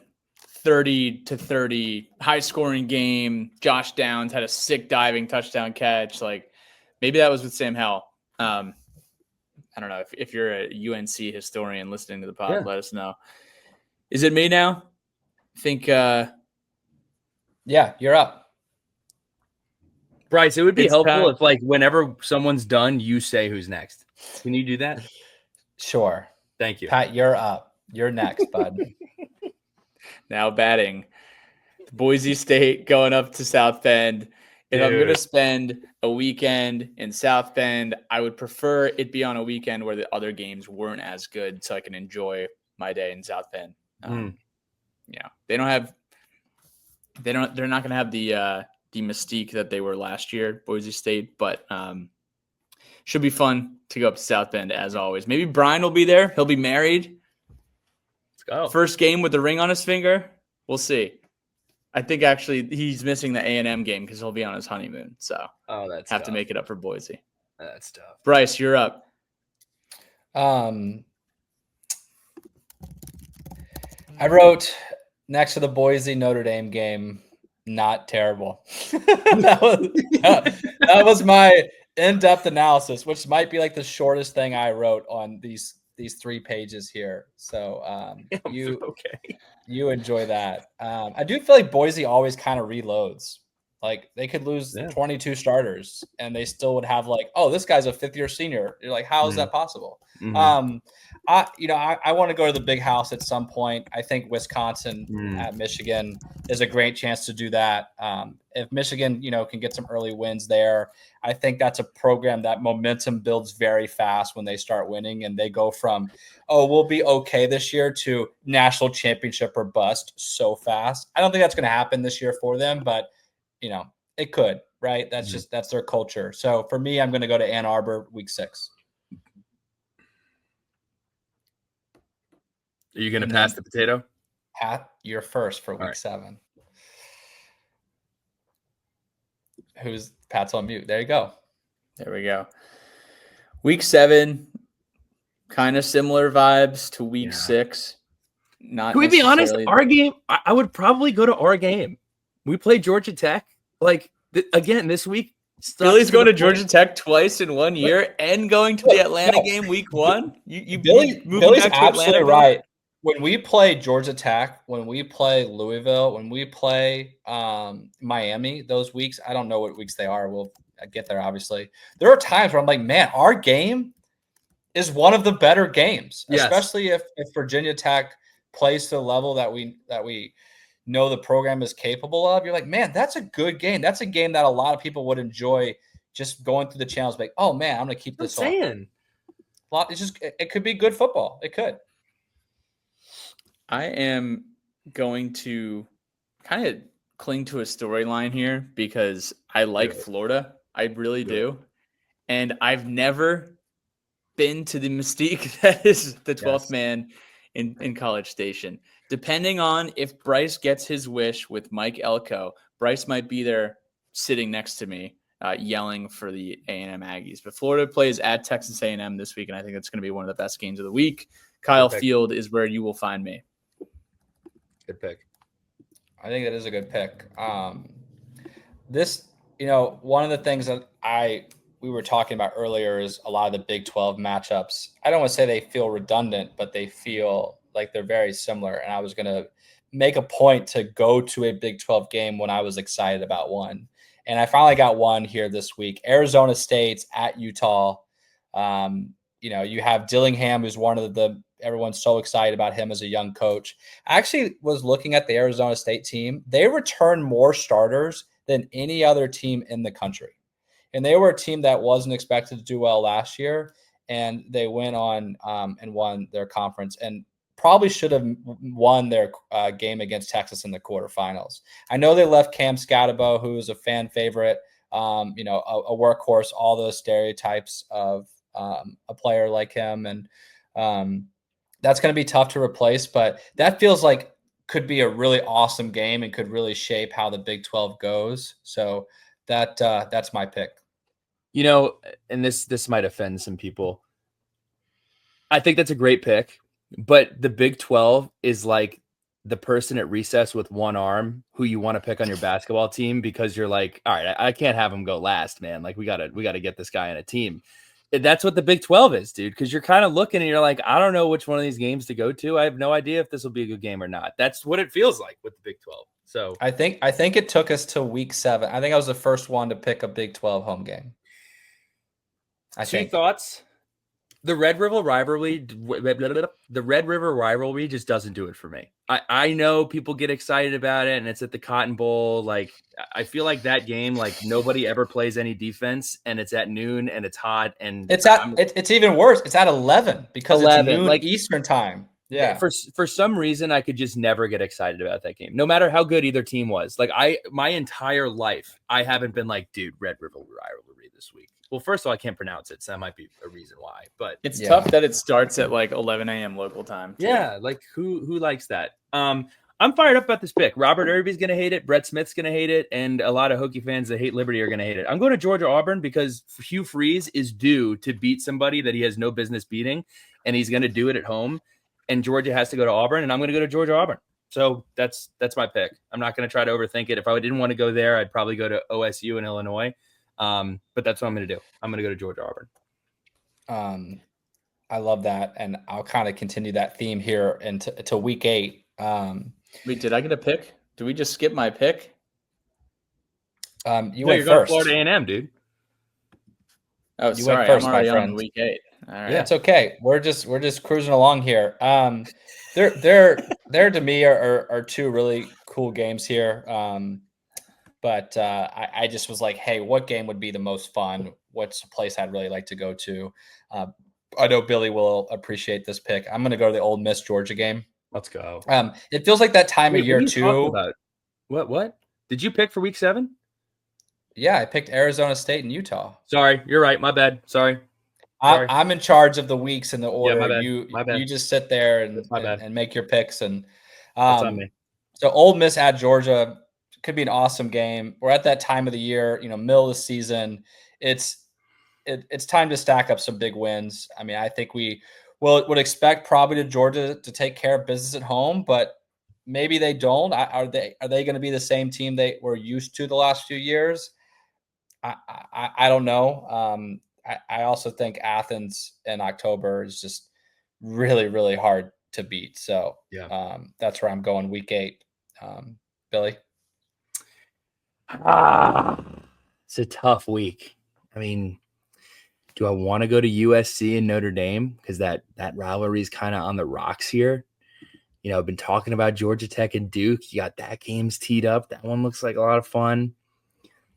30-30 high scoring game. Josh Downs had a sick diving touchdown catch. Like maybe that was with Sam Howell. I don't know if you're a UNC historian listening to the pod, let us know. Is it me now? I think, yeah, you're up. Bryce, it would be helpful if like whenever someone's done, you say who's next. Can you do that? Sure. Thank you. Pat, you're up. You're next, bud. Now batting. Boise State going up to South Bend. If I'm going to spend a weekend in South Bend, I would prefer it be on a weekend where the other games weren't as good so I can enjoy my day in South Bend. They're not going to have the mystique that they were last year, Boise State, but should be fun to go up to South Bend as always. Maybe Brian will be there. He'll be married. Let's go. First game with the ring on his finger. We'll see. I think actually he's missing the A&M game because he'll be on his honeymoon. So that's have tough. to make it up for Boise. That's tough. Bryce, you're up. I wrote next to the Boise Notre Dame game, not terrible. that was my in-depth analysis, which might be like the shortest thing I wrote on these 3 pages here. So you enjoy that. I do feel like Boise always kind of reloads. Like they could lose 22 starters and they still would have like, oh, this guy's a 5th-year senior. You're like, how is that possible? I want to go to the big house at some point. I think Wisconsin at Michigan is a great chance to do that. If Michigan, can get some early wins there, I think that's a program that momentum builds very fast when they start winning and they go from, oh, we'll be okay this year to national championship or bust so fast. I don't think that's going to happen this year for them, but it could, right? That's that's their culture. So for me, I'm going to go to Ann Arbor week 6. Are you going to pass the potato? Pat, you're first for week 7. Pat's on mute. There you go. There we go. Week 7, kind of similar vibes to week 6. Not. Can we be honest? Our game, I would probably go to our game. We play Georgia Tech. Like, again, this week. Philly's going to Georgia Tech twice in 1 year and going to the Atlanta game week 1. Billy's absolutely right. When we play Georgia Tech, when we play Louisville, when we play Miami, those weeks, I don't know what weeks they are. We'll get there, obviously. There are times where I'm like, man, our game is one of the better games, especially if Virginia Tech plays to the level that we know the program is capable of. You're like, man, that's a good game. That's a game that a lot of people would enjoy just going through the channels. Like, oh man, I'm going to keep this on. It could be good football. It could. I am going to kind of cling to a storyline here because I like Florida. I really do. And I've never been to the mystique that is the 12th man in College Station. Depending on if Bryce gets his wish with Mike Elko, Bryce might be there sitting next to me yelling for the A&M Aggies. But Florida plays at Texas A&M this week, and I think it's going to be one of the best games of the week. Kyle Field is where you will find me. Good pick. I think that is a good pick. One of the things that we were talking about earlier is a lot of the Big 12 matchups. I don't want to say they feel redundant, but they feel like they're very similar. And I was going to make a point to go to a Big 12 game when I was excited about one. And I finally got one here this week. Arizona State's at Utah. You have Dillingham, who's one of everyone's so excited about him as a young coach. I actually was looking at the Arizona State team. They return more starters than any other team in the country. And they were a team that wasn't expected to do well last year. And they went on and won their conference and probably should have won their game against Texas in the quarterfinals. I know they left Cam Scatabo, who is a fan favorite, a workhorse, all those stereotypes of a player like him. And that's going to be tough to replace, but that feels like could be a really awesome game and could really shape how the Big 12 goes. So that's my pick. And this might offend some people. I think that's a great pick, but the Big 12 is like the person at recess with one arm who you want to pick on your basketball team because you're like, all right, I can't have him go last, man. Like we gotta get this guy on a team. That's what the Big 12 is, dude, because you're kind of looking and you're like, I don't know which one of these games to go to. I have no idea if this will be a good game or not. That's what it feels like with the Big 12. So I think it took us to week 7. I think I was the first one to pick a Big 12 home game. Two thoughts. The Red River rivalry just doesn't do it for me. I know people get excited about it and it's at the Cotton Bowl. Like I feel like that game, like nobody ever plays any defense and it's at noon and it's hot and it's even worse. It's at 11 because it's noon like Eastern time. Yeah. For some reason, I could just never get excited about that game, no matter how good either team was. Like my entire life, I haven't been like, dude, Red River rivalry this week. Well, first of all, I can't pronounce it, so that might be a reason why. But it's tough that it starts at like 11 a.m. local time. Too. Yeah, like who likes that? I'm fired up about this pick. Robert Irby's going to hate it. Brett Smith's going to hate it. And a lot of Hokie fans that hate Liberty are going to hate it. I'm going to Georgia Auburn because Hugh Freeze is due to beat somebody that he has no business beating, and he's going to do it at home. And Georgia has to go to Auburn, and I'm going to go to Georgia Auburn. So that's my pick. I'm not going to try to overthink it. If I didn't want to go there, I'd probably go to OSU in Illinois. But that's what I'm going to do. I'm going to go to Georgia Auburn. I love that, and I'll kind of continue that theme here into week 8. Wait, did I get a pick? Did we just skip my pick? You went you're going to first. Florida A&M, dude. Oh, You sorry, went first, I'm already my friend. on week 8. All right, Yeah, it's okay. We're just cruising along here. There to me are two really cool games here. But I just was like, hey, what game would be the most fun? What's a place I'd really like to go to? I know Billy will appreciate this pick. I'm going to go to the Ole Miss Georgia game. Let's go. It feels like that time of year too. About? What? Did you pick for week 7? Yeah, I picked Arizona State and Utah. Sorry, you're right. My bad. Sorry. I'm in charge of the weeks in the order. Yeah, my bad. You just sit there and make your picks. And that's on me. So Ole Miss at Georgia could be an awesome game. We're at that time of the year, middle of the season. It's time to stack up some big wins. I mean, I think we would expect probably to Georgia to take care of business at home, but maybe they don't. Are they going to be the same team they were used to the last few years? I don't know. I also think Athens in October is just really, really hard to beat. So that's where I'm going week 8. Billy? It's a tough week. I mean, do I want to go to USC and Notre Dame? Because that rivalry is kind of on the rocks here. I've been talking about Georgia Tech and Duke. You got that game's teed up. That one looks like a lot of fun.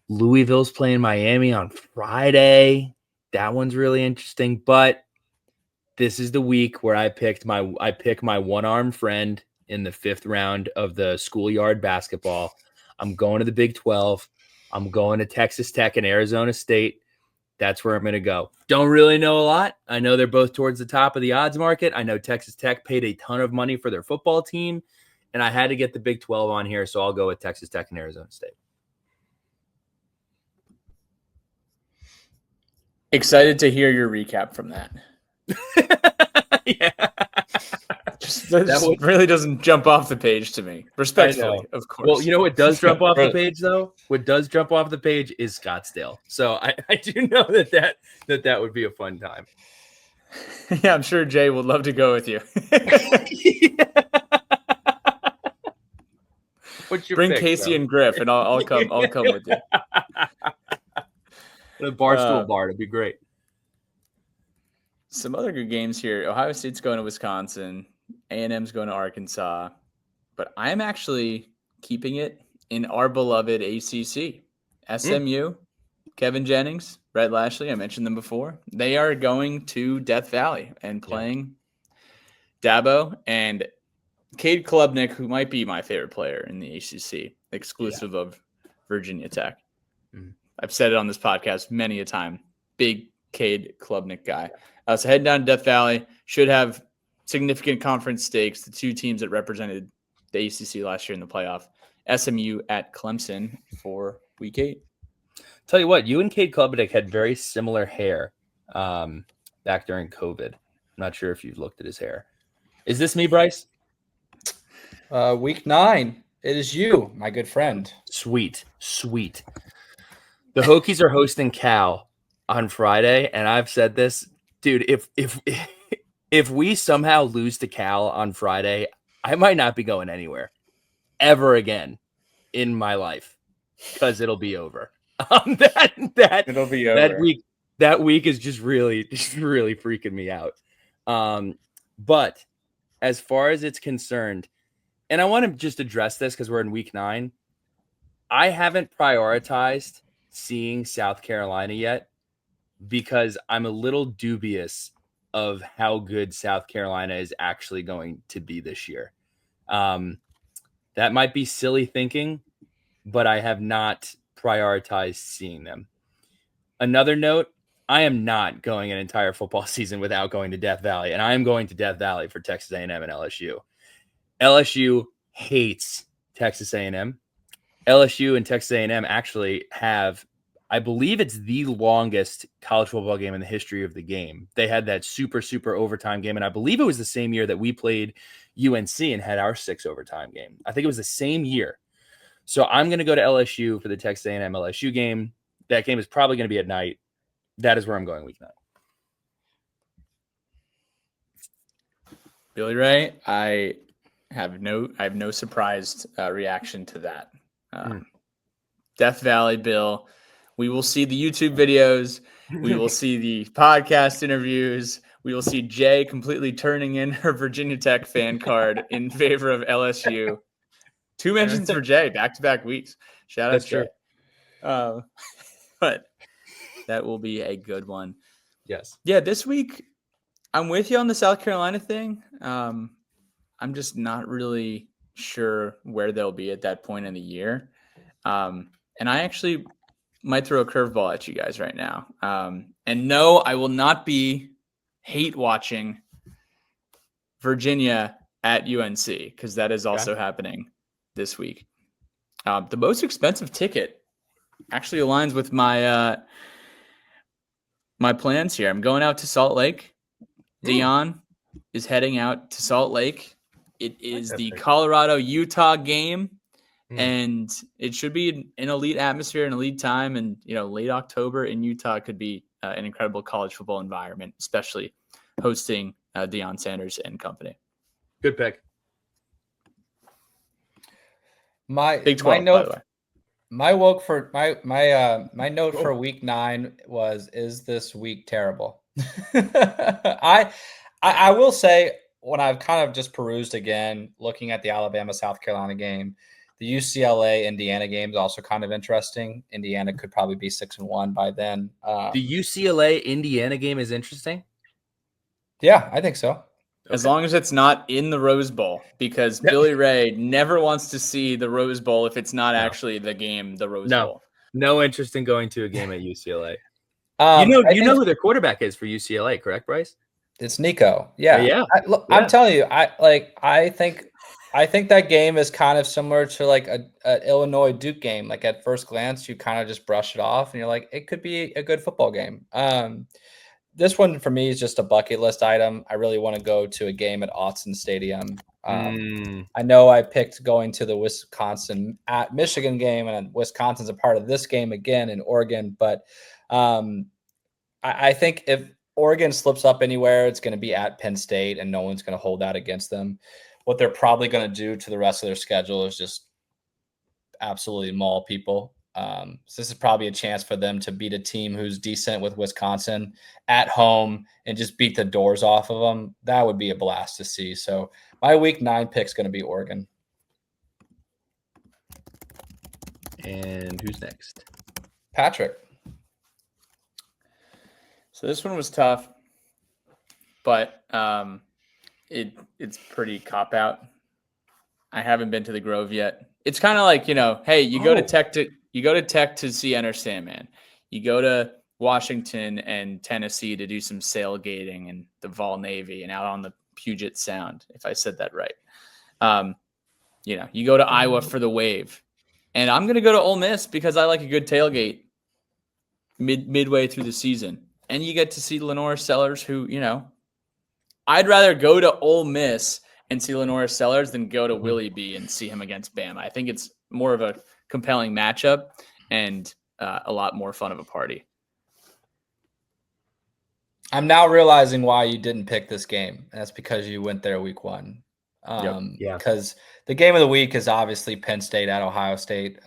Louisville's playing Miami on Friday. That one's really interesting. But this is the week where I pick my one-armed friend in the 5th round of the schoolyard basketball. I'm going to the Big 12. I'm going to Texas Tech and Arizona State. That's where I'm going to go. Don't really know a lot. I know they're both towards the top of the odds market. I know Texas Tech paid a ton of money for their football team, and I had to get the Big 12 on here, so I'll go with Texas Tech and Arizona State. Excited to hear your recap from that. Yeah. That really doesn't jump off the page to me. Respectfully, of course. Well, you know what does jump off the page, though? What does jump off the page is Scottsdale. So I do know that would be a fun time. Yeah, I'm sure Jay would love to go with you. Bring Casey and Griff, and I'll come with you. The Barstool bar, it'd be great. Some other good games here. Ohio State's going to Wisconsin. A&M's going to Arkansas. But I'm actually keeping it in our beloved ACC. SMU, Kevin Jennings, Brett Lashley, I mentioned them before. They are going to Death Valley and playing Dabo and Cade Klubnik, who might be my favorite player in the ACC, exclusive of Virginia Tech. I've said it on this podcast many a time. Big Cade Klubnik guy. So heading down to Death Valley, should have significant conference stakes. The two teams that represented the ACC last year in the playoff. SMU at Clemson for week 8. Tell you what, you and Cade Klubnik had very similar hair back during COVID. I'm not sure if you've looked at his hair. Is this me, Bryce? Week 9. It is you, my good friend. Sweet. The Hokies are hosting Cal on Friday, and I've said this, dude. If we somehow lose to Cal on Friday, I might not be going anywhere ever again in my life because it'll be over. It'll be over. That week is just really freaking me out. But as far as it's concerned, and I want to just address this because we're in week 9. I haven't prioritized seeing South Carolina yet because I'm a little dubious of how good South Carolina is actually going to be this year. That might be silly thinking, but I have not prioritized seeing them. Another note, I am not going an entire football season without going to Death Valley, and I am going to Death Valley for Texas A&M and LSU. LSU hates Texas A&M. LSU and Texas A&M actually have, I believe it's the longest college football game in the history of the game. They had that super overtime game, and I believe it was the same year that we played UNC and had our 6 overtime game. I think it was the same year. So I'm going to go to LSU for the Texas A&M LSU game. That game is probably going to be at night. That is where I'm going week 9. Billy Ray, I have no surprised reaction to that. Death Valley Bill. We will see the YouTube videos. We will see the podcast interviews. We will see Jay completely turning in her Virginia Tech fan card in favor of LSU. 2 mentions for Jay back-to-back weeks. Shout out to Jay. But that will be a good one. Yes. Yeah, this week I'm with you on the South Carolina thing. I'm just not really sure where they'll be at that point in the year. And I actually might throw a curveball at you guys right now. And no, I will not be hate watching Virginia at UNC because that is also happening this week. The most expensive ticket actually aligns with my my plans here. I'm going out to Salt Lake. Dion is heading out to Salt Lake. It is the Colorado-Utah game. And it should be an elite atmosphere, an elite time. And, late October in Utah could be an incredible college football environment, especially hosting Deion Sanders and company. Good pick. Big 12, by the way. My note for week 9 is this week terrible? I will say, when I've kind of just perused again, looking at the Alabama-South Carolina game, the UCLA-Indiana game is also kind of interesting. Indiana could probably be 6-1 by then. The UCLA-Indiana game is interesting? Yeah, I think so. As long as it's not in the Rose Bowl, because Billy Ray never wants to see the Rose Bowl if it's not actually the game, the Rose Bowl. No interest in going to a game at UCLA. I you know who their quarterback is for UCLA, correct, Bryce? It's Nico. Yeah. I'm telling you, I think that game is kind of similar to like a Illinois Duke game. Like at first glance, you kind of just brush it off and you're like, it could be a good football game. This one for me is just a bucket list item. I really want to go to a game at Autzen Stadium. I know I picked going to the Wisconsin at Michigan game, and Wisconsin's a part of this game again in Oregon. But I think if Oregon slips up anywhere, it's going to be at Penn State, and no one's going to hold out against them. What they're probably going to do to the rest of their schedule is just absolutely maul people. So this is probably a chance for them to beat a team who's decent with Wisconsin at home and just beat the doors off of them. That would be a blast to see. So my week 9 pick is going to be Oregon. And who's next? Patrick. So this one was tough, but it's pretty cop out. I haven't been to the Grove yet. It's kind of like, hey, you go to Tech to see Enter Sandman. You go to Washington and Tennessee to do some sailgating and the Vol Navy and out on the Puget Sound, if I said that right. You go to Iowa for the Wave. And I'm going to go to Ole Miss because I like a good tailgate midway through the season. And you get to see Lenore Sellers, who, I'd rather go to Ole Miss and see Lenore Sellers than go to Willie B and see him against Bama. I think it's more of a compelling matchup and a lot more fun of a party. I'm now realizing why you didn't pick this game. And that's because you went there week 1. Because the game of the week is obviously Penn State at Ohio State.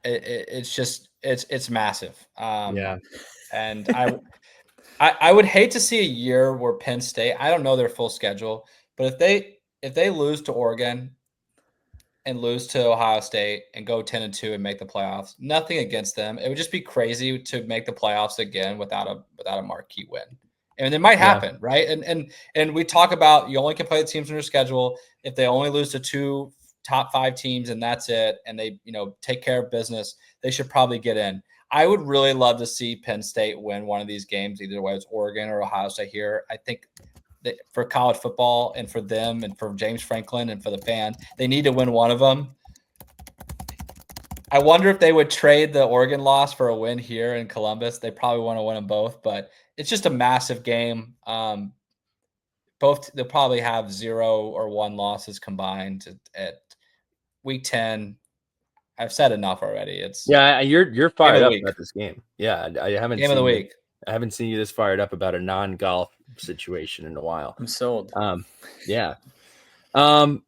It's massive. And I would hate to see a year where Penn State, I don't know their full schedule, but if they lose to Oregon and lose to Ohio State and go 10-2 and make the playoffs, nothing against them. It would just be crazy to make the playoffs again without a marquee win. And it might happen, right? And we talk about you only can play the teams in your schedule. If they only lose to 2 top 5 teams and that's it, and they take care of business, they should probably get in. I would really love to see Penn State win one of these games, either way it's Oregon or Ohio State here. I think that for college football and for them and for James Franklin and for the fans, they need to win one of them. I wonder if they would trade the Oregon loss for a win here in Columbus. They probably want to win them both, but it's just a massive game. they'll probably have 0 or 1 losses combined at week 10. I've said enough already. It's you're fired up about this game. Yeah, I haven't game of the week. I haven't seen you this fired up about a non-golf situation in a while. I'm sold. Yeah. I'm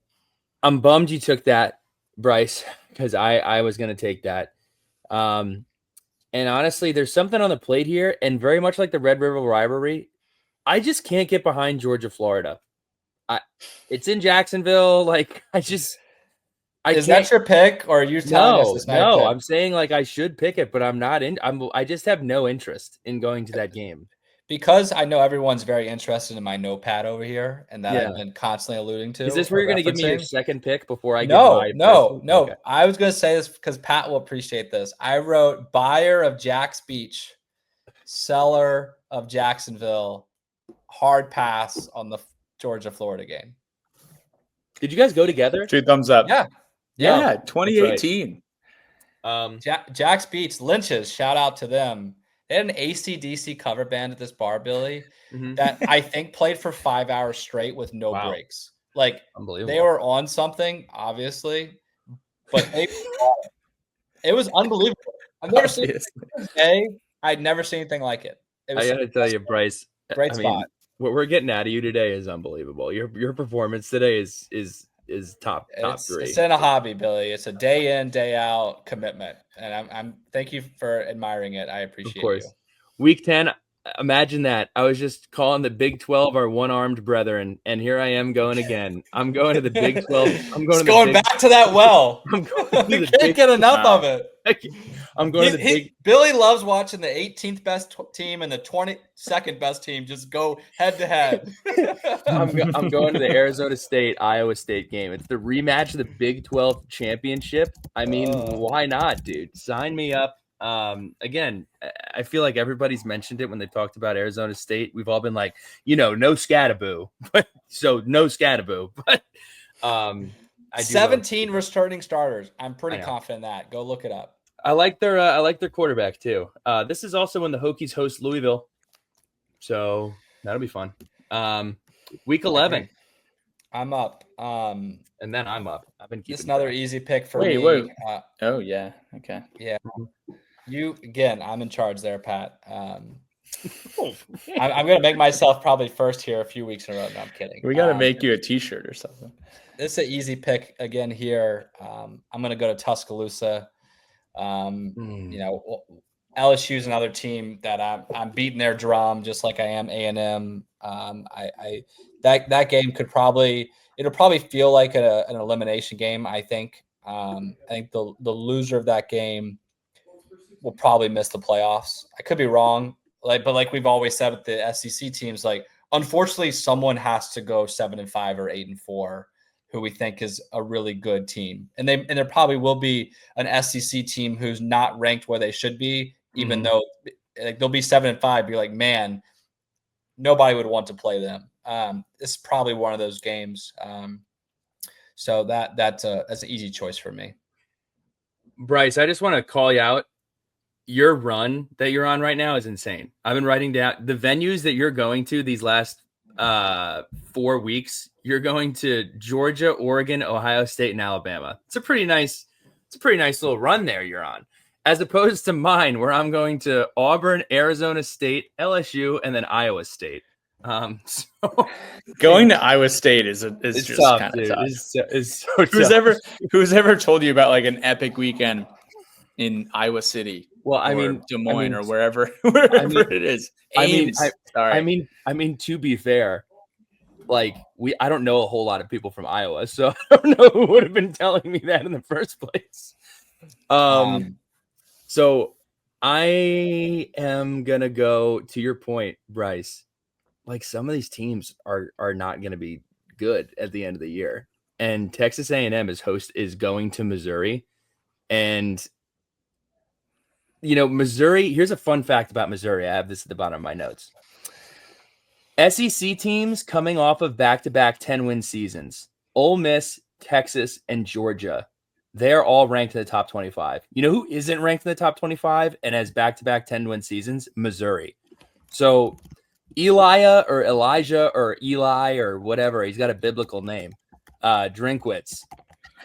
bummed you took that, Bryce, because I was going to take that. And honestly, there's something on the plate here, and very much like the Red River rivalry, I just can't get behind Georgia, Florida. It's in Jacksonville. Like, is that your pick, or are you telling us it's not? No, I'm saying like I should pick it, but I'm not in. I just have no interest in going to that game because I know everyone's very interested in my notepad over here, and that I've been constantly alluding to. Is this where you're going to give me your second pick before I give my No. Okay. I was going to say this because Pat will appreciate this. I wrote buyer of Jack's Beach, seller of Jacksonville, hard pass on the Georgia-Florida game. Did you guys go together? 2 thumbs up. Yeah, 2018. Right. Jack's Beach, Lynches, shout out to them. They had an AC/DC cover band at this bar, Billy, that I think played for 5 hours straight with no breaks. Like, they were on something, obviously, but it was unbelievable. I've never seen it. I'd never seen anything like it. I gotta tell you, Bryce, great spot. What we're getting out of you today is unbelievable. Your performance today is top 3. It's in a hobby, Billy. It's a day in, day out commitment, and I'm thank you for admiring it. I appreciate you. Week 10, imagine that. I was just calling the Big 12 our one-armed brethren, and here I am going again. I'm going to the Big 12. I'm going back to that well. I'm going to can't get enough of it. I'm going to the big. Billy loves watching the 18th best team and the 22nd best team just go head to head. I'm going to the Arizona State Iowa State game. It's the rematch of the Big 12 championship. I mean, why not, dude? Sign me up. Again, I feel like everybody's mentioned it when they talked about Arizona State. We've all been like, no Scattaboo, but so no Scattaboo, but 17 returning starters. I'm pretty confident in that. Go look it up. I like their quarterback too. This is also when the Hokies host Louisville, so that'll be fun. Week 11, I'm up. And then I'm up. I've been keeping. Just another easy pick for me. Wait. Oh yeah. Okay. Yeah. You again. I'm in charge there, Pat. I'm gonna make myself probably first here a few weeks in a row. No, I'm kidding. We gotta make you a T-shirt or something. This is an easy pick again here. I'm gonna go to Tuscaloosa. LSU is another team that I'm beating their drum just like I am A&M. That game it'll probably feel like an elimination game. I think the loser of that game will probably miss the playoffs. I could be wrong, but like we've always said with the SEC teams, like unfortunately someone has to go 7-5 or 8-4. Who we think is a really good team. And there probably will be an SEC team who's not ranked where they should be, even though like they'll be 7-5, be like, man, nobody would want to play them. It's probably one of those games. So that's an easy choice for me. Bryce, I just want to call you out. Your run that you're on right now is insane. I've been writing down the venues that you're going to these last 4 weeks. You're going to Georgia, Oregon, Ohio State, and Alabama. It's a pretty nice little run there you're on, as opposed to mine, where I'm going to Auburn, Arizona State, LSU, and then Iowa State. So going to Iowa State is just tough, kind of dude. tough. It's so tough. Who's ever told you about like an epic weekend in Iowa City? Well, I mean, Des Moines or wherever it is. Ames. I mean, to be fair, like I don't know a whole lot of people from Iowa, so I don't know who would have been telling me that in the first place. So I am gonna go to your point, Bryce. Like some of these teams are not gonna be good at the end of the year, and Texas A&M is going to Missouri, and Missouri. Here's a fun fact about Missouri. I have this at the bottom of my notes. SEC teams coming off of back-to-back 10-win seasons, Ole Miss, Texas, and Georgia, they're all ranked in the top 25. You know who isn't ranked in the top 25 and has back-to-back 10-win seasons? Missouri. So Elia or Elijah or Eli or whatever. He's got a biblical name. Drinkwitz.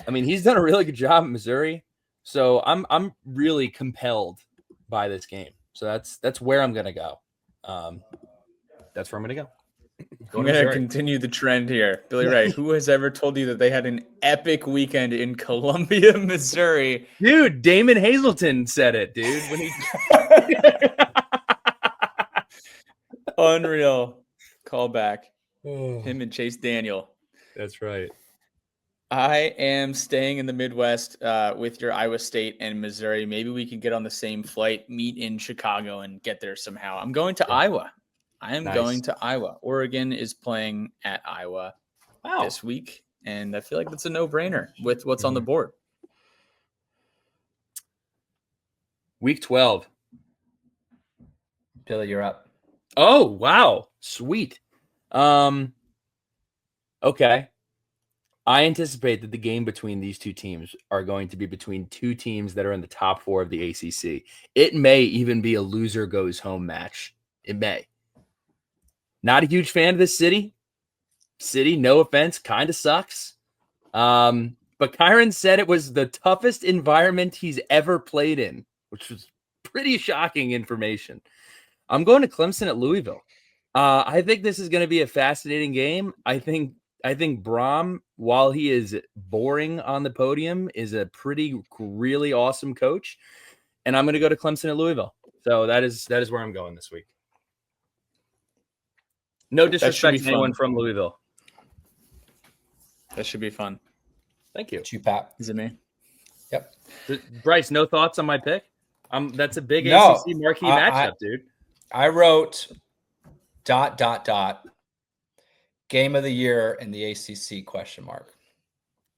I mean, he's done a really good job in Missouri. So I'm really compelled by this game. So that's where I'm gonna go. That's where I'm gonna go. I'm going to continue the trend here. Billy Ray, who has ever told you that they had an epic weekend in Columbia, Missouri? Dude, Damon Hazelton said it, dude. When he Unreal. Call back. Him and Chase Daniel. That's right. I am staying in the Midwest with your Iowa State and Missouri. Maybe we can get on the same flight, meet in Chicago, and get there somehow. I'm going to Iowa. I am going to Iowa. Oregon is playing at Iowa this week, and I feel like that's a no-brainer with what's on the board. Week 12. Billy, you're up. Oh, wow. Sweet. Okay. I anticipate that the game between these two teams are going to be between two teams that are in the top 4 of the ACC. It may even be a loser goes home match. It may. Not a huge fan of this city. City, no offense, kind of sucks. But Kyron said it was the toughest environment he's ever played in, which was pretty shocking information. I'm going to Clemson at Louisville. I think this is going to be a fascinating game. I think Brom, while he is boring on the podium, is a really awesome coach. And I'm going to go to Clemson at Louisville. So that is where I'm going this week. No disrespect to anyone from Louisville. That should be fun. Thank you. It's you, Pat. Is it me? Yep. Bryce, no thoughts on my pick? That's a big ACC marquee matchup, dude. I wrote ... game of the year in the ACC ?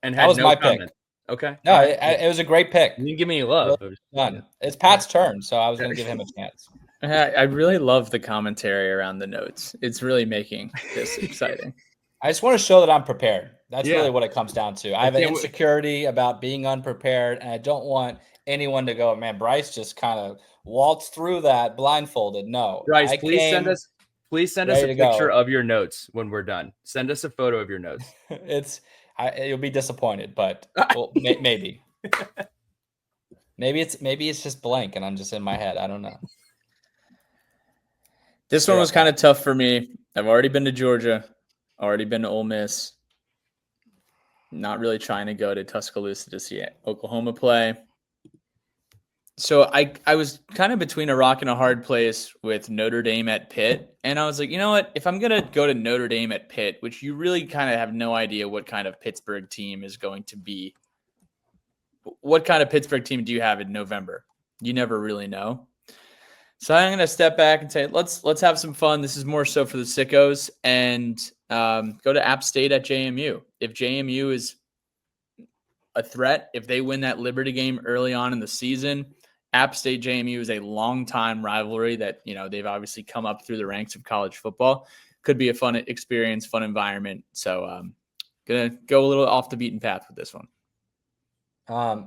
And that was my comment. pick. Okay. No, it was a great pick. You didn't give me any love. Fun. It's Pat's turn, so I was going to give him a chance. I really love the commentary around the notes. It's really making this exciting. I just want to show that I'm prepared. That's really what it comes down to. I have an insecurity about being unprepared, and I don't want anyone to go, man, Bryce just kind of waltzed through that blindfolded. No. Bryce, please send us a picture of your notes when we're done. Send us a photo of your notes. You'll be disappointed, but maybe. Maybe it's just blank and I'm just in my head. I don't know. This one was kind of tough for me. I've already been to Georgia, already been to Ole Miss. Not really trying to go to Tuscaloosa to see Oklahoma play. So I was kind of between a rock and a hard place with Notre Dame at Pitt. And I was like, you know what? If I'm going to go to Notre Dame at Pitt, which you really kind of have no idea what kind of Pittsburgh team is going to be. What kind of Pittsburgh team do you have in November? You never really know. So I'm going to step back and say, let's have some fun. This is more so for the sickos, and go to App State at JMU. If JMU is a threat, if they win that Liberty game early on in the season, App State JMU is a long-time rivalry that, they've obviously come up through the ranks of college football. Could be a fun experience, fun environment. So going to go a little off the beaten path with this one.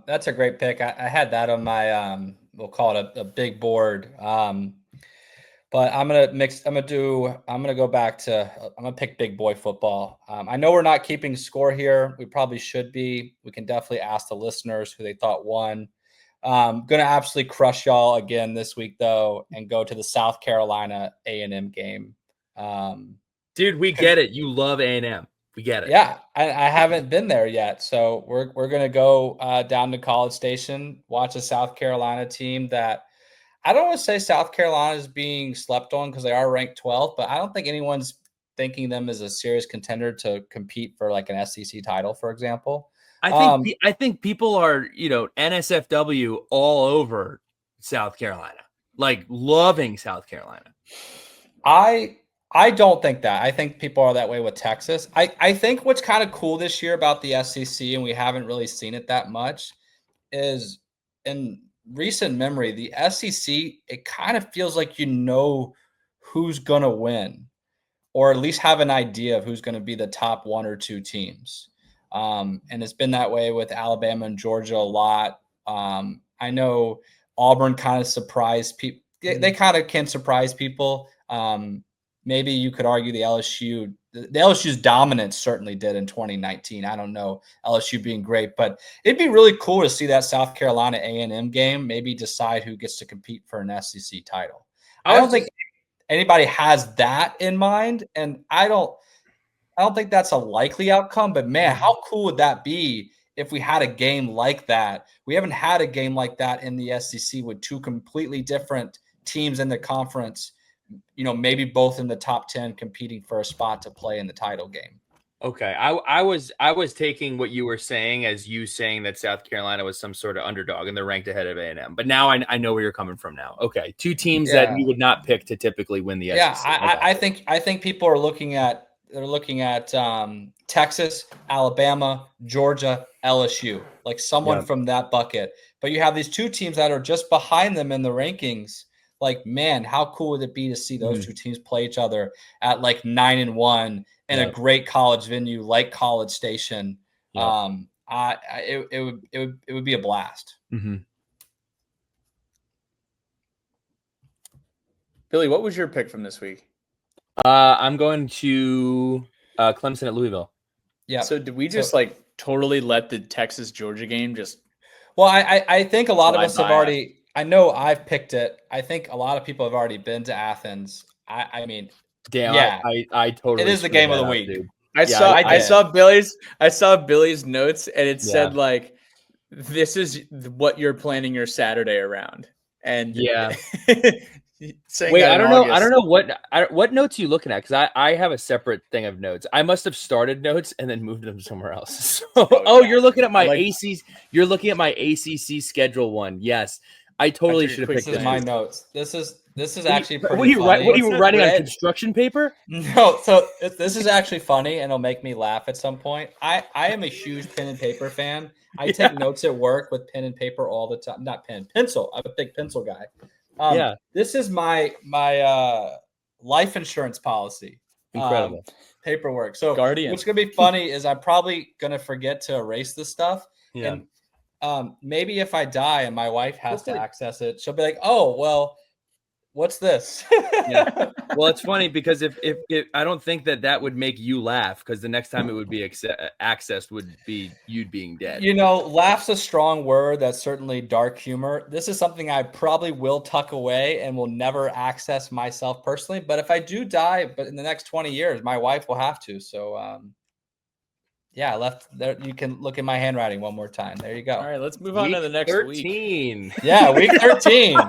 That's a great pick. I had that on my, we'll call it a big board. But I'm going to go back to, I'm going to pick big boy football. I know we're not keeping score here. We probably should be. We can definitely ask the listeners who they thought won. Going to absolutely crush y'all again this week though, and go to the South Carolina A&M game. Dude, we get it. You love A&M. We get it. Yeah, I haven't been there yet. So we're going to go down to College Station, watch a South Carolina team that I don't want to say South Carolina is being slept on because they are ranked 12th, but I don't think anyone's thinking them as a serious contender to compete for like an SEC title, for example. I think people are, NSFW all over South Carolina, like loving South Carolina. I don't think that. I think people are that way with Texas. I think what's kind of cool this year about the SEC, and we haven't really seen it that much, is in recent memory, the SEC, it kind of feels like who's going to win, or at least have an idea of who's going to be the top one or two teams. And it's been that way with Alabama and Georgia a lot. I know Auburn kind of surprised people. They kind of can surprise people. maybe you could argue the LSU's dominance certainly did in 2019. I don't know LSU being great, but it'd be really cool to see that South Carolina A&M game maybe decide who gets to compete for an SEC title. I don't think anybody has that in mind, and I don't think that's a likely outcome, but man, how cool would that be if we had a game like that? We haven't had a game like that in the SEC with two completely different teams in the conference, maybe both in the top 10 competing for a spot to play in the title game. Okay. I was taking what you were saying as you saying that South Carolina was some sort of underdog and they're ranked ahead of A&M. But now I know where you're coming from now. Okay. Two teams that you would not pick to typically win the SEC. Yeah, I think people are looking at Texas, Alabama, Georgia, LSU, like someone from that bucket. But you have these two teams that are just behind them in the rankings. Like, man, how cool would it be to see those two teams play each other at like 9-1 in a great college venue like College Station? It would be a blast. Mm-hmm. Billy, what was your pick from this week? I'm going to Clemson at Louisville. Yeah. So did we just totally let the Texas Georgia game just? Well, I think a lot of us have already. I know I've picked it. I think a lot of people have already been to Athens. I mean, damn, yeah, I totally. It is the game of the week. Dude. I saw Billy's notes, and it said this is what you're planning your Saturday around. And yeah. Wait, I don't know what notes are you looking at, because I have a separate thing of notes. I must have started notes and then moved them somewhere else. So, you're looking at my You're looking at my ACC schedule one. Yes, I totally should have picked this. My notes. This is actually pretty. What are you writing on construction paper? No, so this is actually funny, and it'll make me laugh at some point. I am a huge pen and paper fan. I take notes at work with pen and paper all the time. Not pen, pencil. I'm a big pencil guy. This is my life insurance policy. Incredible paperwork. So Guardian. What's gonna be funny is I'm probably gonna forget to erase this stuff. Yeah. And maybe if I die and my wife has to access it, she'll be like, "Oh, well, what's this?" Yeah. Well, it's funny because if I don't think that would make you laugh, because the next time it would be accessed would be you being dead. Laugh's a strong word. That's certainly dark humor. This is something I probably will tuck away and will never access myself personally. But if I do die, but in the next 20 years, my wife will have to. So, I left there. You can look at my handwriting one more time. There you go. All right, let's move on to the next 13. week. Yeah, week 13.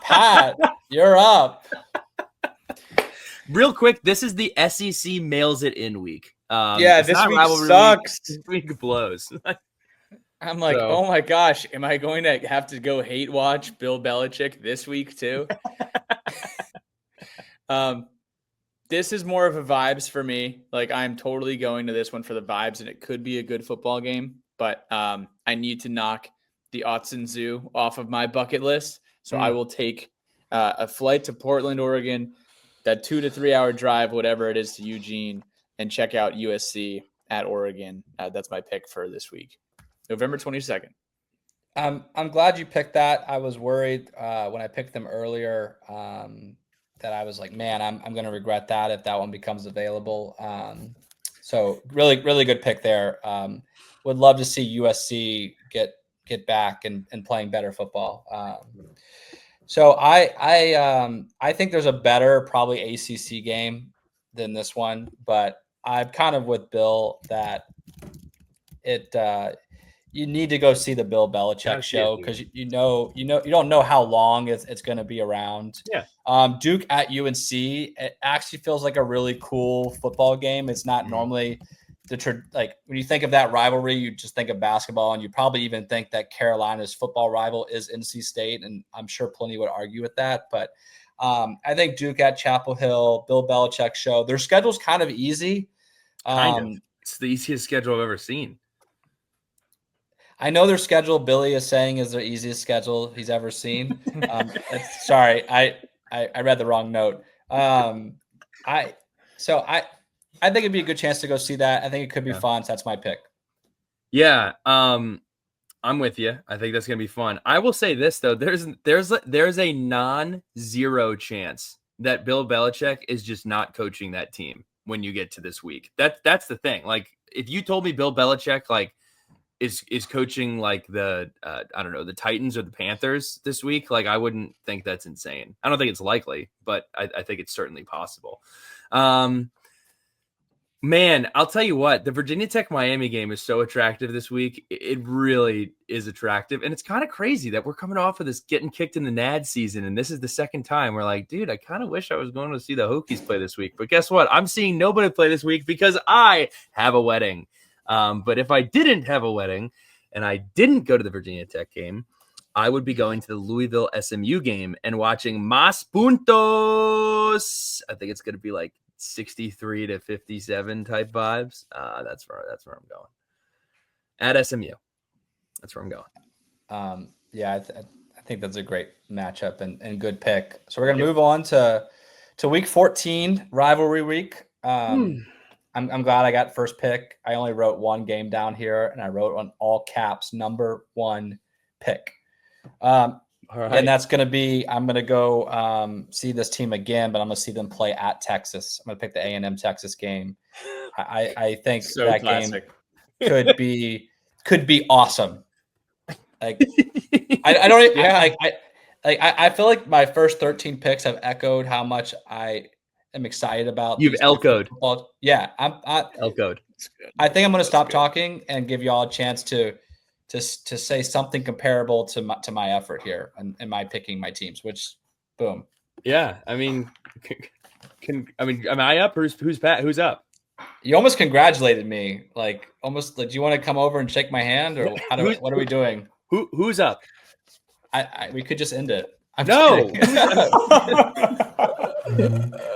Pat, you're up. Real quick, this is the SEC mails it in week. This week sucks. This week blows. I'm like, oh my gosh, am I going to have to go hate watch Bill Belichick this week too? This is more of a vibes for me. Like, I'm totally going to this one for the vibes, and it could be a good football game, but I need to knock the Autzen Zoo off of my bucket list. So I will take a flight to Portland, Oregon, that 2 to 3 hour drive, whatever it is, to Eugene, and check out USC at Oregon. That's my pick for this week, November 22nd. I'm glad you picked that. I was worried when I picked them earlier that I was like, man, I'm going to regret that if that one becomes available. So really, really good pick there. Would love to see USC get back and playing better football. So I think there's a better probably ACC game than this one, but I'm kind of with Bill that you need to go see the Bill Belichick show, because you don't know how long it's going to be around. Yeah. Duke at UNC, it actually feels like a really cool football game. It's not normally when you think of that rivalry, you just think of basketball, and you probably even think that Carolina's football rival is NC State, and I'm sure plenty would argue with that. But I think Duke at Chapel Hill, Bill Belichick show. Their schedule's kind of easy. It's the easiest schedule I've ever seen. I know their schedule, Billy is saying, is their easiest schedule he's ever seen. Sorry, I read the wrong note. I think it'd be a good chance to go see that. I think it could be fun. So that's my pick. Yeah, I'm with you. I think that's gonna be fun. I will say this though: there's a non-zero chance that Bill Belichick is just not coaching that team when you get to this week. That's the thing. Like, if you told me Bill Belichick like is coaching like the I don't know, the Titans or the Panthers this week, like I wouldn't think that's insane. I don't think it's likely, but I think it's certainly possible. Man, I'll tell you what, the Virginia Tech Miami game is so attractive this week. It really is attractive. And it's kind of crazy that we're coming off of this getting kicked in the NAD season. And this is the second time we're like, dude, I kind of wish I was going to see the Hokies play this week. But guess what? I'm seeing nobody play this week because I have a wedding. But if I didn't have a wedding and I didn't go to the Virginia Tech game, I would be going to the Louisville SMU game and watching Mas Puntos. I think it's going to be like 63 to 57 type vibes. That's where I'm going. At SMU. That's where I'm going. I think that's a great matchup and good pick. So we're going to move on to week 14, rivalry week. I'm glad I got first pick. I only wrote one game down here, and I wrote on all caps, number 1 pick. All right. And that's going to be, I'm going to go see this team again, but I'm going to see them play at Texas. I'm going to pick the A&M Texas game. I think so that classic. Game could be awesome. Like I feel like my first 13 picks have echoed how much I am excited about. You've elcoed. Yeah, I'm elcoed. I think I'm going to stop talking and give you all a chance to say something comparable to my effort here and my picking my teams, which boom. Yeah. I mean, am I up? Who's Pat? Who's up? You almost congratulated me. Like almost like, do you want to come over and shake my hand or what are we doing? Who's up? We could just end it. No.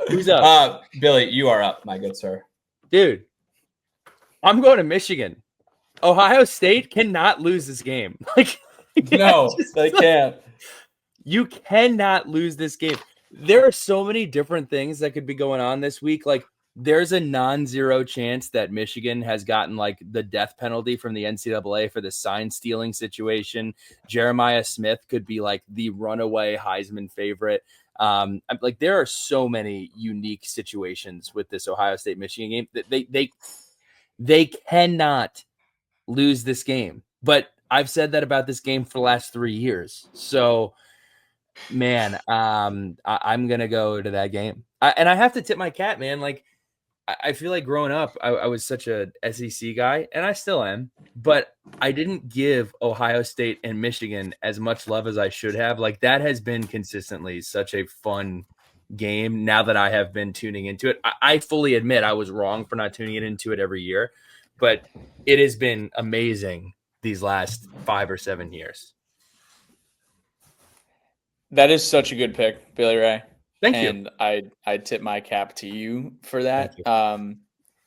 Who's up? Billy, you are up, my good sir. Dude, I'm going to Michigan. Ohio State cannot lose this game. Like, no, they can't. You cannot lose this game. There are so many different things that could be going on this week. Like, there's a non-zero chance that Michigan has gotten like the death penalty from the NCAA for the sign stealing situation. Jeremiah Smith could be like the runaway Heisman favorite. Like, there are so many unique situations with this Ohio State Michigan game that they cannot lose this game. But I've said that about this game for the last 3 years. So, man, I'm going to go to that game. And I have to tip my cap, man. Like, I feel like growing up, I was such a SEC guy, and I still am. But I didn't give Ohio State and Michigan as much love as I should have. Like, that has been consistently such a fun game now that I have been tuning into it. I fully admit I was wrong for not tuning into it every year. But it has been amazing these last 5 or 7 years. That is such a good pick, Billy Ray. Thank you. And I tip my cap to you for that.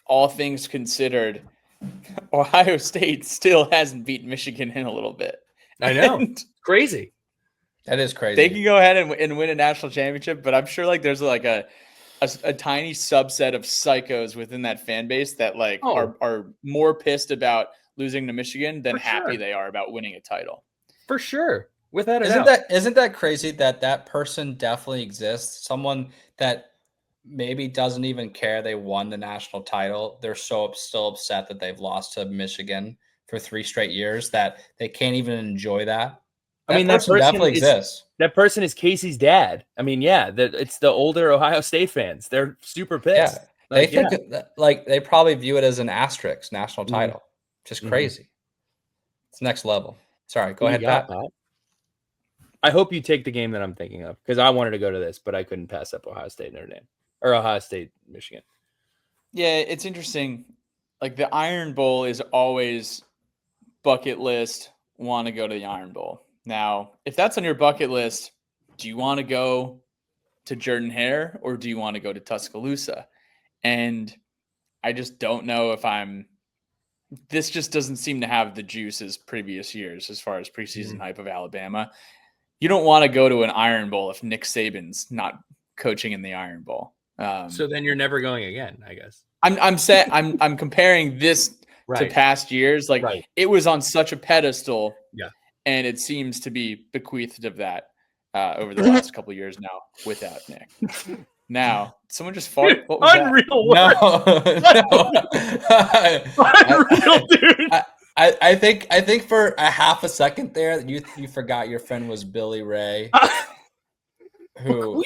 All things considered, Ohio State still hasn't beaten Michigan in a little bit. I know. It's crazy. That is crazy. They can go ahead and win a national championship, but I'm sure like there's like a tiny subset of psychos within that fan base that like are more pissed about losing to Michigan than happy they are about winning a title. For sure. Without a doubt. Isn't that crazy that person definitely exists? Someone that maybe doesn't even care they won the national title. They're still upset that they've lost to Michigan for 3 straight years that they can't even enjoy that. That person definitely exists. That person is Casey's dad. I mean, yeah, it's the older Ohio State fans. They're super pissed. Yeah. They think that, they probably view it as an asterisk national title. Just crazy. It's next level. Sorry, go ahead, Pat. I hope you take the game that I'm thinking of because I wanted to go to this, but I couldn't pass up Ohio State Notre Dame or Ohio State Michigan. Yeah, it's interesting. Like the Iron Bowl is always bucket list. Want to go to the Iron Bowl. Now, if that's on your bucket list, do you want to go to Jordan-Hare or do you want to go to Tuscaloosa? And I just don't know if this just doesn't seem to have the juice as previous years as far as preseason hype of Alabama. You don't want to go to an Iron Bowl if Nick Saban's not coaching in the Iron Bowl. So then you're never going again, I guess. I'm comparing this to past years. Like it was on such a pedestal. Yeah. And it seems to be bequeathed of that. over the last couple of years now without Nick. Now, someone just farted. What was Unreal. No. Unreal, dude. I think for a half a second there, you forgot your friend was Billy Ray. Who?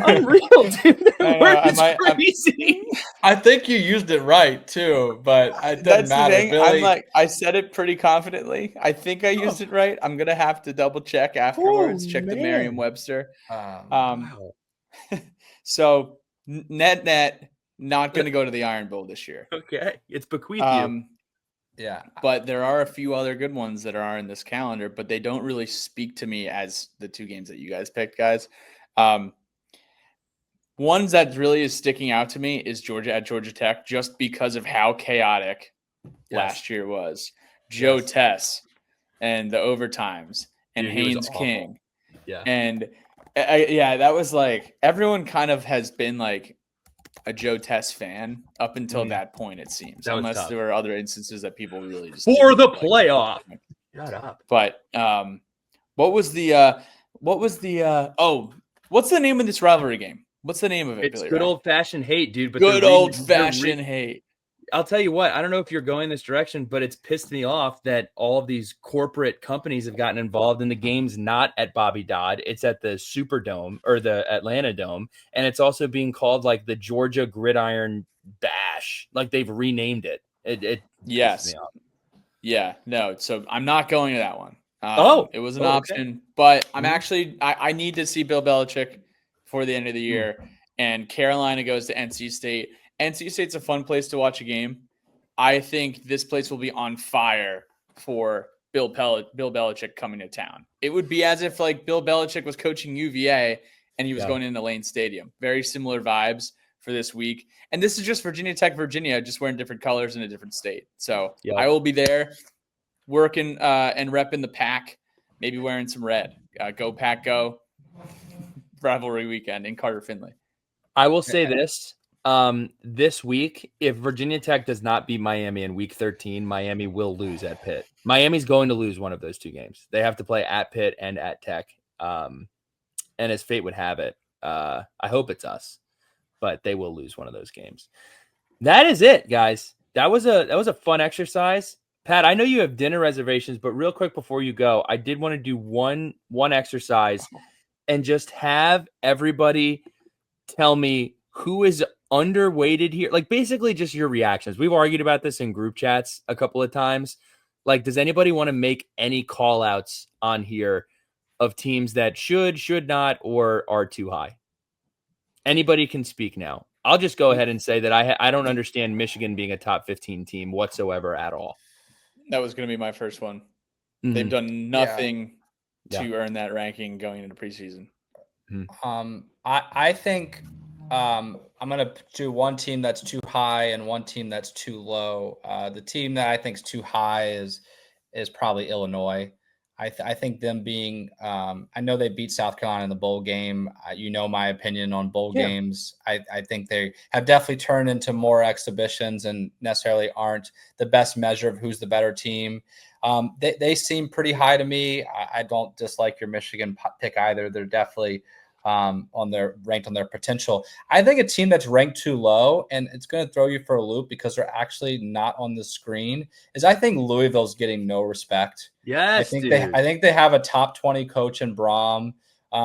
Unreal, dude. That word is crazy. I think you used it right too, but it doesn't matter. The thing. Billy, I said it pretty confidently. I think I used it right. I'm gonna have to double check afterwards. Check the Merriam-Webster. Wow. So net, not gonna go to the Iron Bowl this year. Okay, it's bequeath you. Yeah, but there are a few other good ones that are in this calendar, but they don't really speak to me as the two games that you guys picked, guys. Ones that really is sticking out to me is Georgia at Georgia Tech, just because of how chaotic last year was. Joe Tess and the overtimes and Haynes King. Yeah. And that was like, everyone kind of has been like a Joe Tess fan up until that point, it seems. Unless there were other instances that people really just for the playoff. Shut up. But what's the name of this rivalry game? What's the name of it? It's Billy, good old-fashioned hate, dude. But good old-fashioned hate. I'll tell you what, I don't know if you're going this direction, but it's pissed me off that all of these corporate companies have gotten involved in the games not at Bobby Dodd. It's at the Superdome or the Atlanta Dome. And it's also being called like the Georgia Gridiron Bash. Like they've renamed it. It yes. Me off. Yeah, no. So I'm not going to that one. It was an option, okay. But I'm actually, I need to see Bill Belichick for the end of the year. And Carolina goes to NC State. NC State's a fun place to watch a game. I think this place will be on fire for Bill Belichick coming to town. It would be as if like Bill Belichick was coaching UVA and he was going into Lane Stadium. Very similar vibes for this week. And this is just Virginia Tech, Virginia, just wearing different colors in a different state. So I will be there working and repping the pack, maybe wearing some red. Go Pack, go. Rivalry weekend in Carter Finley. I will say this. This week, if Virginia Tech does not beat Miami in week 13, Miami will lose at Pitt. Miami's going to lose one of those two games. They have to play at Pitt and at Tech. And as fate would have it, I hope it's us, but they will lose one of those games. That is it, guys. That was a fun exercise. Pat, I know you have dinner reservations, but real quick before you go, I did want to do one exercise and just have everybody tell me who is underweighted here. Like basically just your reactions. We've argued about this in group chats a couple of times. Like, does anybody want to make any call outs on here of teams that should not, or are too high? Anybody can speak now. I'll just go ahead and say that I don't understand Michigan being a top 15 team whatsoever at all. That was going to be my first one. Mm-hmm. They've done nothing to earn that ranking going into preseason. I think I'm going to do one team that's too high and one team that's too low. The team that I think is too high is probably Illinois. I think them being I know they beat South Carolina in the bowl game. My opinion on bowl games. I think they have definitely turned into more exhibitions and necessarily aren't the best measure of who's the better team. They seem pretty high to me. I don't dislike your Michigan pick either. They're definitely ranked on their potential. I think a team that's ranked too low, and it's going to throw you for a loop because they're actually not on the screen, is I think Louisville's getting no respect. Yes, I think they have a top 20 coach in Braum.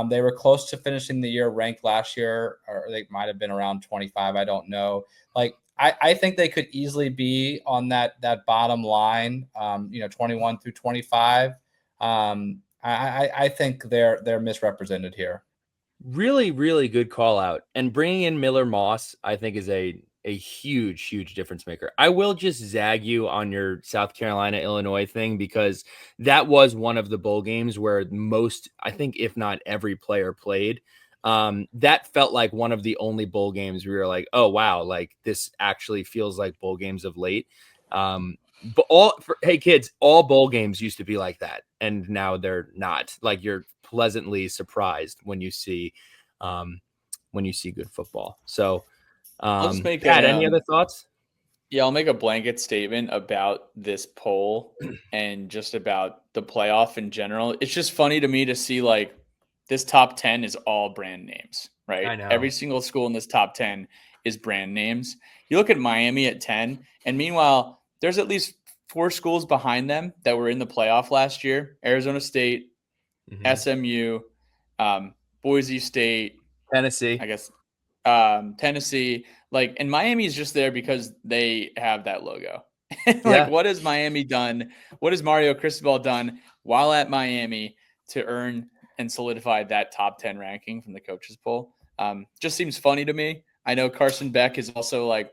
They were close to finishing the year ranked last year, or they might have been around 25. I don't know. Like, I think they could easily be on that bottom line, 21 through 25. I think they're misrepresented here. Really, really good call out. And bringing in Miller Moss, I think, is a huge difference maker. I will just zag you on your South Carolina, Illinois thing, because that was one of the bowl games where most, I think, if not every player played. That felt like one of the only bowl games we were like, oh, wow, like this actually feels like bowl games of late. But hey kids, all bowl games used to be like that. And now they're not. Like, you're pleasantly surprised when you see good football. So I'll just make Pat, any other thoughts? Yeah, I'll make a blanket statement about this poll and just about the playoff in general. It's just funny to me to see like this top 10 is all brand names, right? I know. Every single school in this top 10 is brand names. You look at Miami at 10, and meanwhile, there's at least 4 schools behind them that were in the playoff last year: Arizona State, SMU, Boise State, Tennessee. I guess Tennessee. Like, and Miami is just there because they have that logo. Like, what has Miami done? What has Mario Cristobal done while at Miami to earn and solidify that top 10 ranking from the coaches poll? Just seems funny to me. I know Carson Beck is also like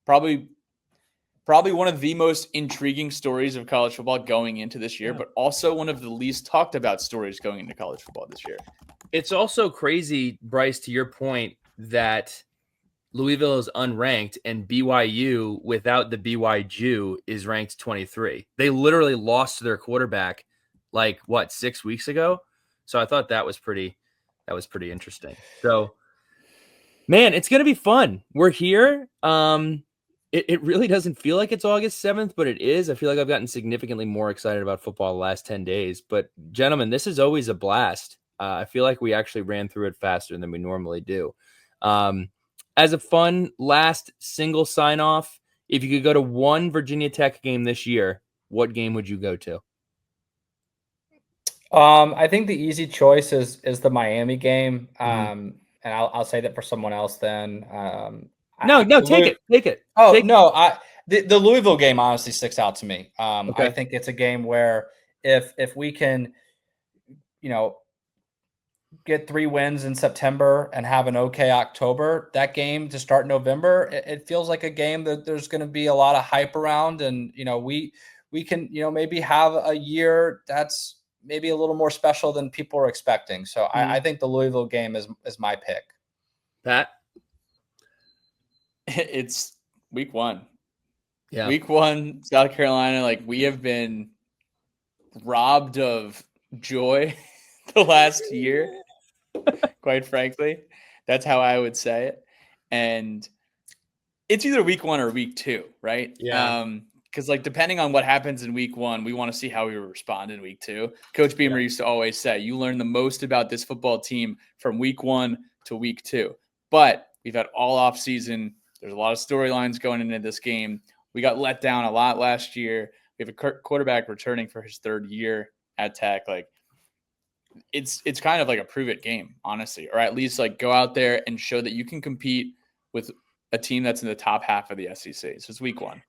probably one of the most intriguing stories of college football going into this year, but also one of the least talked about stories going into college football this year. It's also crazy, Bryce, to your point, that Louisville is unranked and BYU without the BYU is ranked 23. They literally lost to their quarterback 6 weeks ago. So I thought that was pretty interesting. So, man, it's going to be fun. We're here. It really doesn't feel like it's August 7th, but it is. I feel like I've gotten significantly more excited about football the last 10 days. But, gentlemen, this is always a blast. I feel like we actually ran through it faster than we normally do. As a fun last single sign-off, if you could go to one Virginia Tech game this year, what game would you go to? I think the easy choice is the Miami game. And I'll say that for someone else then. Take it. The Louisville game honestly sticks out to me. I think it's a game where if we can, get 3 wins in September and have an okay October, that game to start November, it feels like a game that there's going to be a lot of hype around. And, we can, maybe have a year that's maybe a little more special than people are expecting. So I think the Louisville game is my pick. Pat? It's week 1. Yeah. Week 1, South Carolina. Like, we have been robbed of joy the last year, quite frankly. That's how I would say it. And it's either week 1 or week 2, right? Yeah. Because, depending on what happens in week 1, we want to see how we respond in week 2. Coach Beamer used to always say, you learn the most about this football team from week 1 to week 2. But we've had all off season. There's a lot of storylines going into this game. We got let down a lot last year. We have a quarterback returning for his 3rd year at Tech. It's kind of like a prove it game, honestly, or at least go out there and show that you can compete with a team that's in the top half of the SEC. So it's week 1.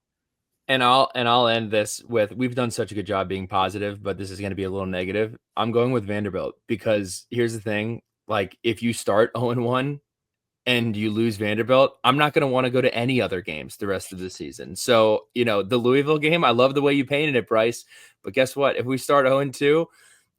And I'll end this with, we've done such a good job being positive, but this is going to be a little negative. I'm going with Vanderbilt because here's the thing. If you start 0-1 and you lose Vanderbilt, I'm not going to want to go to any other games the rest of the season. So, the Louisville game, I love the way you painted it, Bryce, but guess what? If we start 0-2,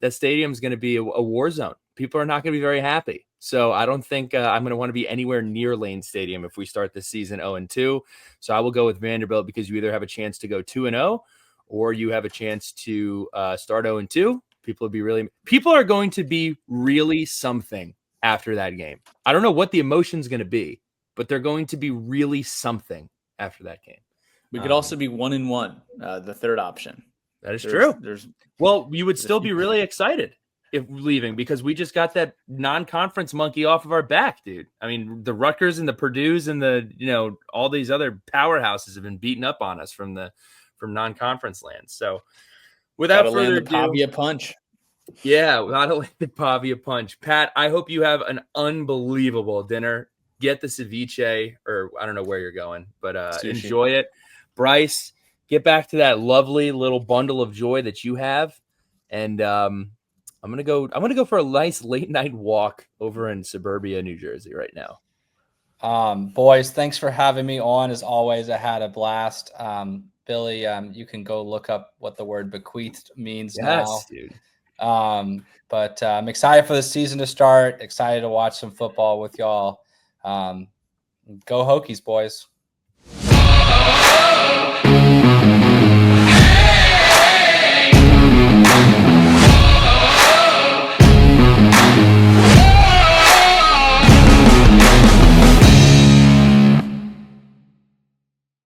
that stadium is going to be a war zone. People are not going to be very happy. So I don't think I'm going to want to be anywhere near Lane Stadium if we start the season 0-2. So I will go with Vanderbilt because you either have a chance to go 2-0 or you have a chance to start 0-2. People are going to be really something after that game. I don't know what the emotion's going to be, but they're going to be really something after that game. We could also be 1-1, the third option. That is true. Well, you would still be really excited if leaving because we just got that non-conference monkey off of our back, dude. I mean, the Rutgers and the Purdues and the, all these other powerhouses have been beating up on us from non-conference land. So without further ado, Pavia punch. Yeah, not only the Pavia punch. Pat, I hope you have an unbelievable dinner. Get the ceviche, or I don't know where you're going, but enjoy it. Bryce, get back to that lovely little bundle of joy that you have. And I'm gonna go for a nice late night walk over in suburbia, New Jersey right now. Boys, thanks for having me on. As always, I had a blast. Billy, you can go look up what the word bequeathed means now. Dude. But I'm excited for the season to start. Excited to watch some football with y'all. Go Hokies, boys.